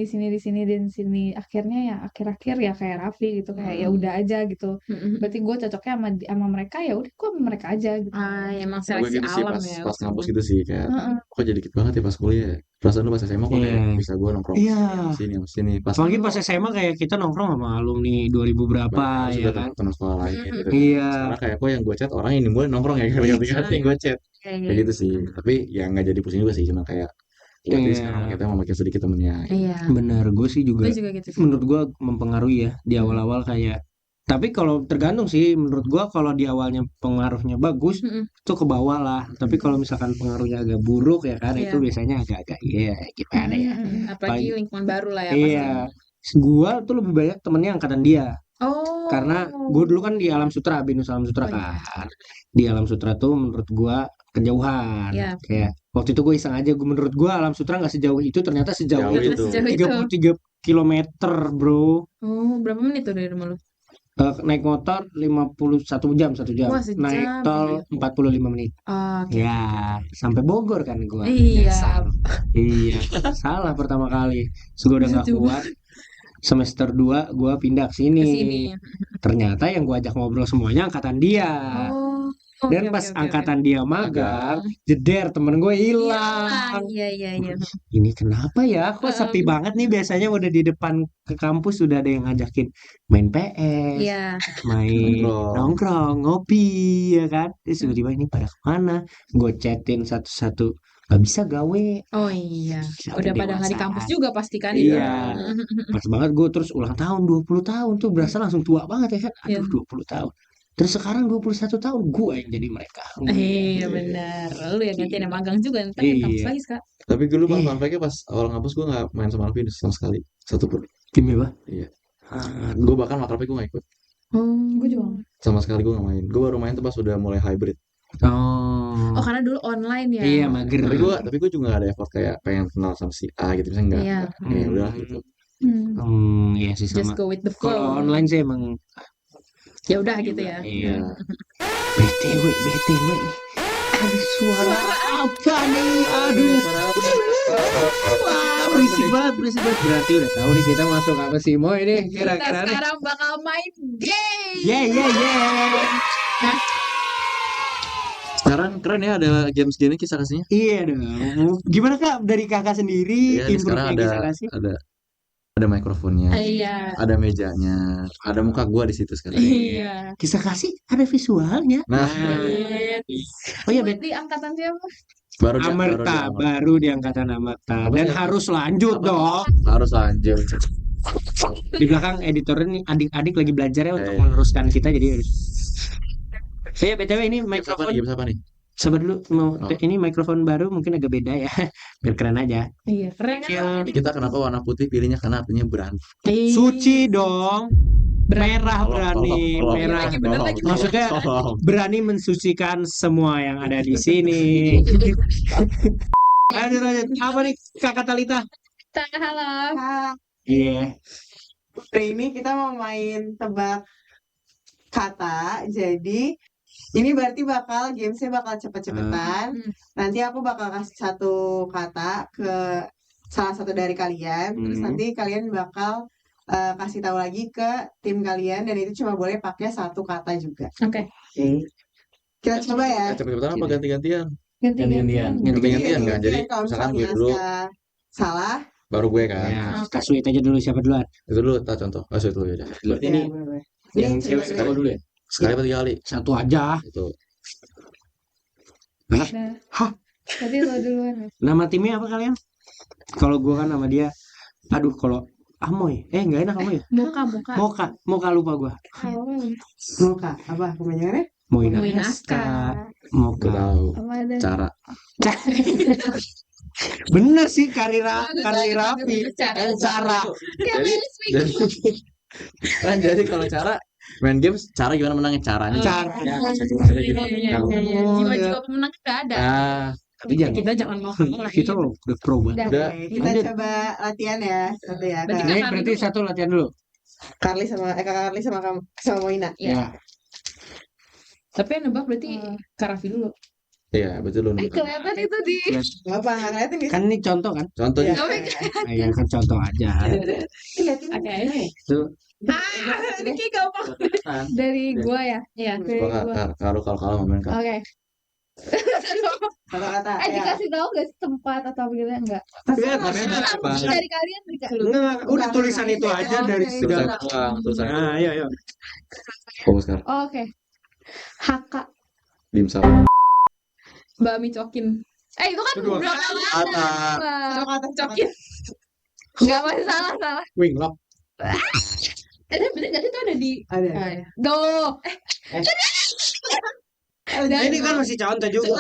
dan sini. Akhirnya ya akhir-akhir ya kayak Raffi gitu, kayak ya udah aja gitu. Berarti gue cocoknya sama mereka, ya udah gue sama mereka aja gitu. Ah, emang Gue seleksi gitu sih alam pas ya. pas ngampus gitu sih kayak Heeh. kok jadi dikit banget ya pas kuliah ya. Perasaan lu pas SMA kok kayak Iya. bisa gue nongkrong Iya. sini sini pas Apalagi pas SMA kayak kita nongkrong sama alumni 2000 berapa ya kan? teman sekolah lain gitu. Iya. Sekarang kayak kok yang gue chat orang ini mulai nongkrong ya ganti-ganti yang gue chat. Kayak gitu sih. Tapi ya nggak jadi pusing juga sih, cuma kayak berarti Iya. sekarang kita mau makin sedikit temennya. Iya. Benar, gue sih juga Gue juga gitu sih. menurut gue mempengaruhi ya di awal-awal kayak. Tapi kalau tergantung sih, menurut gue kalau di awalnya pengaruhnya bagus, itu ke bawah lah. Tapi kalau misalkan pengaruhnya agak buruk ya kan, Iya. itu biasanya agak-agak ya gimana ya. Apalagi lingkungan baru lah ya. Iya, gue tuh lebih banyak temennya angkatan dia. Oh. Karena gue dulu kan di Alam Sutra, Binus Alam Sutra Oh, iya. kan. Di Alam Sutra tuh menurut gue kejauhan. Iya. Kayak waktu itu gue iseng aja, menurut gue Alam Sutra nggak sejauh itu, ternyata sejauh Jauh itu. itu. Sejauh itu. 33 kilometer bro. Oh, berapa menit tuh dari rumah lu? Naik motor 51 jam, 1 jam. Wah, Naik sejam. tol 45 menit. Oke. Ya, sampai Bogor kan gua. Iya. Nyasar. Iya, salah pertama kali. Terus gua udah nggak Coba kuat. Semester 2 gua pindah ke ke sini. sini. Ternyata yang gua ajak ngobrol semuanya angkatan dia. Oh, Dan oke, pas oke, oke, oke. angkatan dia magang, jeder temen gue hilang. Iya, iya, iya. Ini kenapa ya? Kok sepi Heeh. banget nih? Biasanya udah di depan ke kampus sudah ada yang ngajakin main PS, Iya. main Nongkrong. nongkrong, ngopi, ya kan? Terus tiba-tiba ini pada kemana? Gue chatin satu-satu, gak bisa gawe. Oh iya. Udah Udah pada nggak di kampus dewasaan. juga pasti kan itu. Iya, pas banget gue terus ulang tahun 20 tahun tuh berasa langsung tua banget ya kan? Iya. Aduh 20 tahun. Terus sekarang 21 tahun gue yang jadi mereka. Iya benar. Lu yang gantiin yang magang juga ntar yang kampus Iya. lagi Kak. Tapi dulu Iya. fun fact-nya pas awal ngampus gue gak main sama Alvin sama sekali. Satu pun. Tim apa? Iya. Ah, Gue bahkan makrabnya gue gak ikut. Gue juga. Sama sekali gue gak main. Gue baru main tuh pas udah mulai hybrid. Oh, Oh karena dulu online ya. iya mager. Tapi gue juga gak ada effort kayak pengen kenal sama si A gitu. Misalnya Iya. enggak. Ya udah gitu. Iya sih Just sama. go with the Kalau flow. online sih emang Ya udah gitu ya. iya. Iya. BTW. Ada suara apa nih? Aduh. Wah, berisik banget. Berarti udah tahu nih kita masuk apa sih? Mau ini Kita kira-kira nih. sekarang bakal main game. Yeah. Sekarang keren ya ada games gini kisah kasihnya. Iya dong. Gimana Kak dari Kakak sendiri Iya, ini sekarang improve-nya ada kisah kasih? ada mikrofonnya, Iya. ada mejanya, ada muka gua di situ sekarang. Iya. Kisah kasih ada visualnya. Nah, Oh iya, Buat di angkatan siapa? baru di Amerta, Amerta. baru di angkatan Amerta. Apa Dan sih? harus lanjut Apa? dong. Harus lanjut. Di belakang editornya nih adik-adik lagi belajar ya untuk Iya. meneruskan kita jadi harus. Saya BTW ini Games apa mikrofon. nih? Games apa nih? Sabar dulu mau Oh. ini mikrofon baru mungkin agak beda ya. Biar keren aja. Iya. Keren kan? Yang Jadi kita kenapa warna putih pilihnya karena artinya berani. suci dong. Merah Tolong, berani, tolong, merah. Lagi bener lagi. Maksudnya tolong. berani mensucikan semua yang ada di sini. Lanjut. Apa nih Kakak Talita? Halo. Iya. Hari ini kita mau main tebak kata. Jadi ini berarti gamesnya bakal cepet-cepetan. Nanti aku bakal kasih satu kata ke salah satu dari kalian. Terus nanti kalian bakal kasih tahu lagi ke tim kalian dan itu cuma boleh pakai satu kata juga. Oke. Kita coba ya. Cepet-cepetan apa ganti-gantian? Gantian. Ganti-gantian kan? Jadi Kalau misalkan gue misalnya dulu, Aska salah, baru gue kan. Ya, kasuit aja dulu siapa duluan? Itu dulu tak contoh. Kasih dulu ya. Berarti ya, ini boleh. yang Ini cewek coba sekali dulu ya. Sekali apa 3 kali? Satu aja. Itu. Nah. Tadi lo duluan. Nama timnya apa kalian? Kalau gua kan nama dia. Aduh, kalau Amoy. Enggak enak Amoy. Moka lupa gua. Muka apa kepanjangannya? Moina Moinaska. Gue Moka. tahu. Apa ada? Cara. Bener sih Kari Rapi. Cara. Cara. Jadi kalau cara main games, cara gimana menangnya? Caranya. Cara. Iya. Jiwa-jiwa pemenang nggak ada. Ah, Tapi jangan. Kita jangan mau lah. Kita udah pro banget. udah. Oke, kita Lanjut. coba latihan ya. Satu ya. Berarti Kak Ini Kakak berarti dulu. satu latihan dulu. Kakak Carly sama kamu sama Moina. Iya. Ya. Tapi yang nebak berarti Kak Raffi dulu. Iya, betul lu. Kelihatan itu di. Gak apa, nggak ngeliatin di Kan ini contoh kan? Contohnya. Iya. Ya kan contoh aja. Kelihatan. Oke. Itu Ini kayak gampang. Dari gua ya. Iya. Dari gua. Kalau main kan. Oke. Kata-kata. Ya. Dikasih tahu gak sih tempat atau gimana enggak? Iya, Dari kalian Enggak, udah tulisan itu aja dari Oke. segala. Tulisan. Nah, ayo. Fokus kan. Oke. Haka. Dimsum. Mbak Mi Cokin. Itu kan Kedua. berapa kali? Kata-kata. Cokin. Enggak masih salah. Winglock. Berarti itu ada di. Ada. Duh. Ini kan masih contoh juga.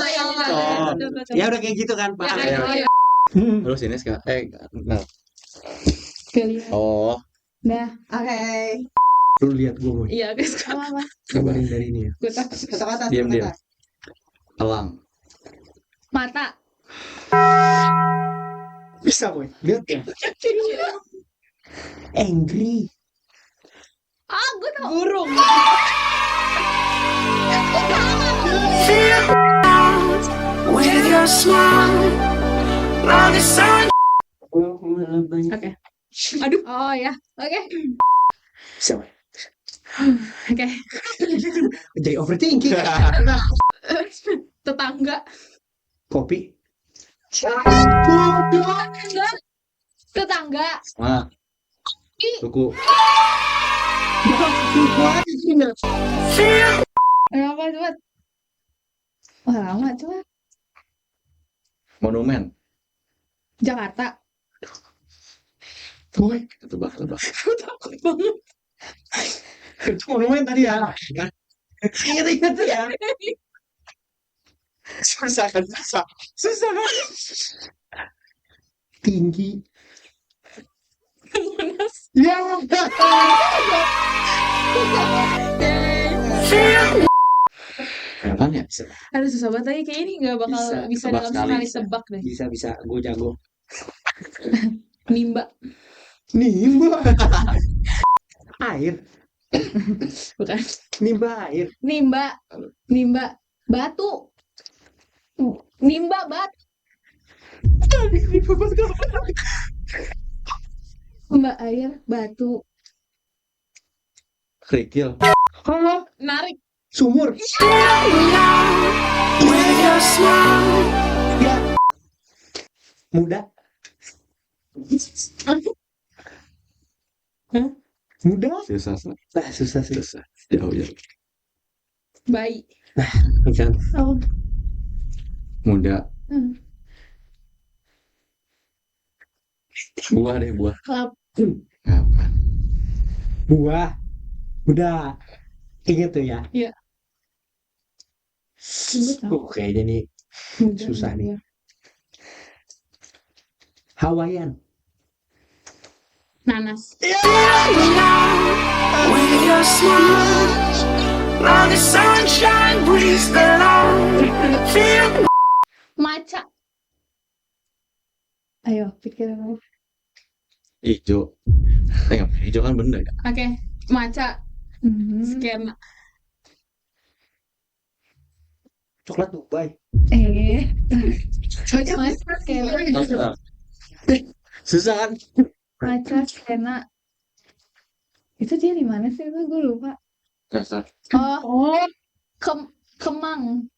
Ya udah kayak gitu kan, Pak. Ayo. Terus ini sekarang. Nah. Pilih. Oh, Dah. Oke. Lu lihat gue mau Iya guys. Apa? gambarin dari ini ya. Gue takut. Kata-kata. Diam, kata-kata. elang. Mata. Bisa, boy. Lihat ya. Angry. Ah, gue tau. Burung. With your smile, like the sun. Oke. Aduh. Oh ya, oke. Siapa? Oke. Jadi overthinking. Tetangga. Kopi. Tetangga. Ah, suku. Apa coba? Wah, lama coba. Monumen. Jakarta. Tebak. Takut banget. Itu monumen tadi ya. Ingat ya. Susah kan? Susah kan? Tinggi. Monas. Ya. Apaan ya? Aduh susah banget lagi. Kayak ini gak bakal bisa Tebak dalam sekali. sekali tebak deh. Bisa. Gue jago. Nimba. Nimba. Air. Bukan. Nimba air. Nimba. Batu. Nimba batu. Mbak air, batu. Kerikil. Narik. Sumur. With your smile. Muda. Hah? Muda? Susah. Susah. Jauh. Bayi. Bukan. Oh. Muda. Buah deh, buah. Kelap. Apa? Buah. Muda. Ingat tuh ya. Iya. Kayaknya nih susah nih. Hawaiian. Nanas. With your smile, like the sunshine breeze that I feel. Maca. Ayo, pikirin apa? Hijau. Nggak, hijau kan benda ya. Oke. Maca. Skena. Coklat Dubai. Maca, Susah kan? Maca, skena. Itu dia di mana sih? Gue lupa. Dasar. Oh, Kemang.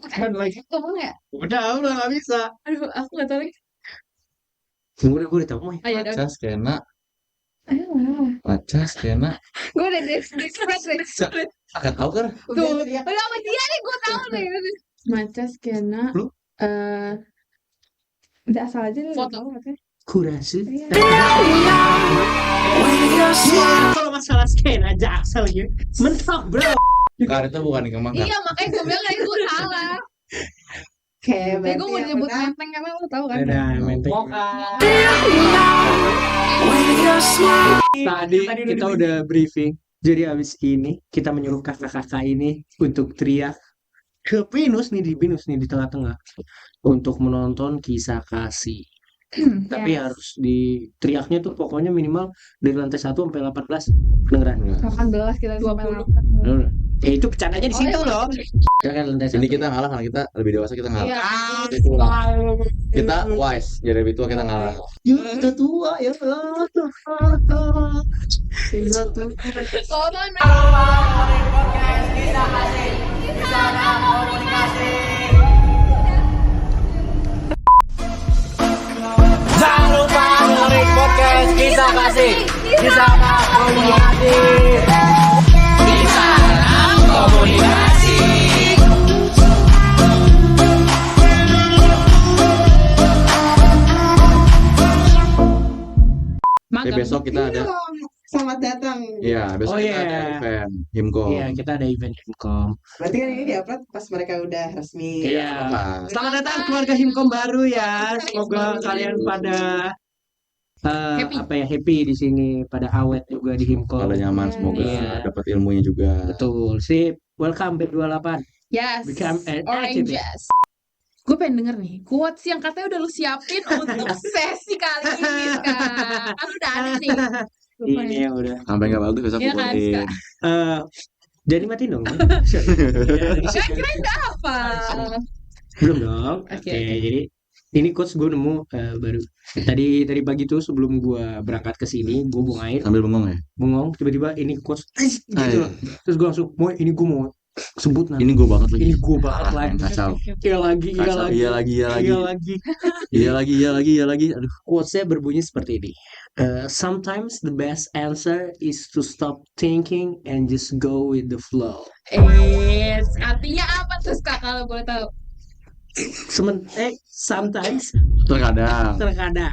Kan lagi. Kemang ya? Udah nggak bisa. Aduh, aku gak tahu lagi. Gue udah tahu. Ayo, udah. Maca, skena. Ayo lah. Maca, skena. Gue udah desperate. Agak tahu kan? Tuh. Udah sama dia nih, gue tahu nih. Maca, skena. Lu? Udah asal aja deh. Foto. Kurasi. Iya. With your smile. Kalau masalah skena Jaksel gitu. Mentok bro. Kar itu bukan di Kemang kan? Iya, makanya gue bilang kayak gue salah. Kayak Kayak gue mau nyebut menteng karena lo tau kan. Udah menteng. With your smile. Tadi kita udah briefing. Jadi abis ini kita menyuruh kakak-kakak ini untuk teriak ke Binus nih di tengah-tengah untuk menonton Kisah Kasih. Tapi harus di teriaknya tuh pokoknya minimal dari lantai 1 sampai 18 kedengeran. 18 kita 20. Ya itu bercandanya di situ loh. Ya kan lantai 1. Ini kita ngalah karena kita lebih dewasa, kita ngalah. Iya. Kita wise, jadi lebih tua kita ngalah. Kita tua ya. Jangan lupa dengerin podcast Kisah Kasih. Kisah Komunikasi. Kisah Komunikasi. Jadi Magang. besok kita ada, Selamat datang. iya besok Oh, kita ada iya. event Himkom. Iya, kita ada event Himkom. Berarti kan ini diupload pas mereka udah resmi. Iya. Apa? Selamat datang keluarga Himkom baru ya. Semoga kalian pada Happy. happy di sini, pada awet juga di Himkom. Pada nyaman, semoga Iya. dapat ilmunya juga. Betul, sip. Welcome B28. Yes. Become an Oranges. Gue pengen denger nih quotes yang katanya udah lu siapin untuk sesi kali ini sekarang. Kan udah ada nih. Ini yang udah. Sampai nggak bagus besok Iya kan, pukulin. Jadi matiin dong. Kira-kira udah apa? Belum dong. Oke. Oke, jadi ini quotes gue nemu baru tadi pagi tuh sebelum gue berangkat ke sini, gue buang air, Sambil bengong ya. bengong, tiba-tiba ini quotes gitu Ayo. loh. Terus gue langsung, mau ini gue mau sebut nanti. Ini gue banget lagi. Ini gue banget Parah, lagi. kacau. Iya lagi, iya Kacau. lagi, Iya lagi, iya lagi. iya lagi. Iya lagi, iya lagi, iya lagi. Aduh. Quotesnya berbunyi seperti ini. Sometimes the best answer is to stop thinking and just go with the flow. Artinya apa tuh Kak kalau boleh tahu? Sometimes Terkadang.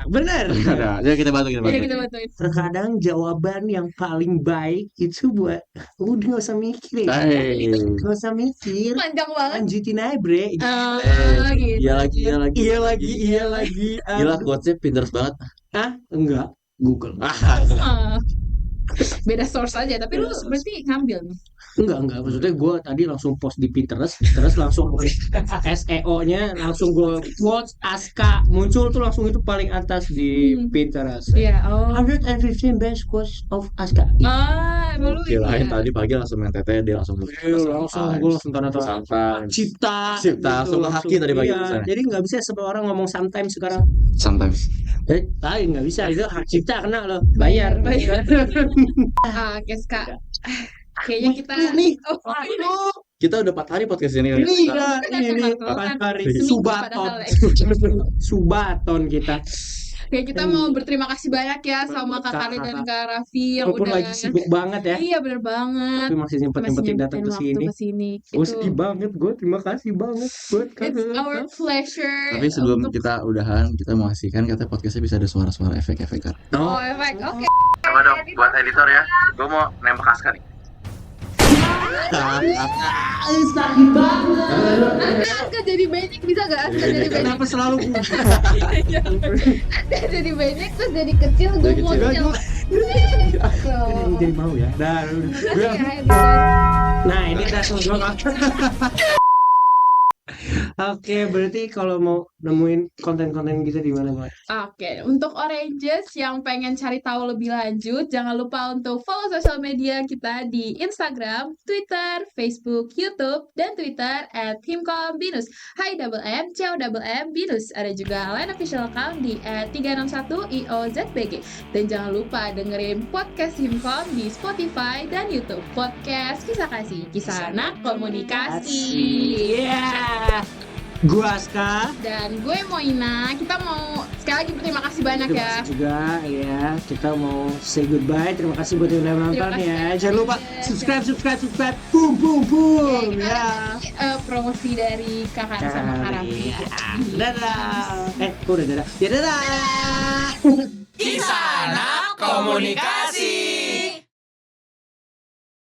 benar. Terkadang. Jadi kita bantu, kita Iya bantu. kita bantuin. Terkadang jawaban yang paling baik itu buat udah gak usah mikir, Hey. gak usah mikir, Panjang banget. lanjutin aja bre. Gitu. Iya lagi, iya lagi. Iya lagi, iya lagi. Gila quotesnya pinter banget. Enggak, Google. Ah. Beda source aja, tapi lu berarti ngambil nih. Enggak. Maksudnya gue tadi langsung post di Pinterest, terus langsung SEO-nya langsung gue quotes Aska muncul tuh langsung itu paling atas di Pinterest. Iya, 115 best quotes of Aska. Emang lu Kirain ya? tadi pagi langsung main TTD langsung Langsung gue langsung tanda sometimes. Cipta, Langsung ke haki tadi pagi Iya, pesannya. jadi nggak bisa semua orang ngomong sometimes sekarang. Sometimes. Lain nggak bisa, itu hak cipta kena loh, bayar. Oke, Kak. Kayaknya kita Nih, Kita udah 4 hari podcast ini. ini hari Subaton, Subaton kita. Oke, kita mau berterima kasih banyak ya sama Kak Khalid dan Kak Raffi yang Walaupun udah lagi sibuk banget ya, Iya, bener banget. tapi masih nyempetin datang ke nyempetin waktu sini. ke sini. Gue Itu sedih banget, gue terima kasih banget buat it's our pleasure. Tapi sebelum untuk- kita udahan, kita mau kasihkan katanya podcastnya bisa ada suara-suara efek-efek kan. Oh, efek. Oke. Coba dong buat editor ya. Gue mau nembak Aska nih. Aska jadi banyak bisa gak? Aska jadi banyak. Kenapa selalu gue? Aska jadi banyak terus jadi kecil gue Jadi mau kecil. Jadi mau ya. Nah ini udah gue. Oke, berarti kalau mau nemuin konten-konten kita di mana, Mbak? Oke, untuk Oranges yang pengen cari tahu lebih lanjut, jangan lupa untuk follow sosial media kita di Instagram, Twitter, Facebook, YouTube, dan Twitter @himkombinus. HIMMCOMM-BINUS. Ada juga line official account di @361IOZBG. Dan jangan lupa dengerin podcast Himkom di Spotify dan YouTube. Podcast Kisah Kasih, Kisah Anak Komunikasi. Yeah. Gue Aska. Dan gue Moina, kita mau sekali lagi berterima kasih banyak Terima ya. kasih juga ya. Kita mau say goodbye. Terima kasih buat yang udah nonton Terima ya. kasih. Jangan lupa subscribe. Boom. Kita Ya. promosi dari kakak sama Kak Raffi. Dadah. Kok udah dadah? Ya dadah.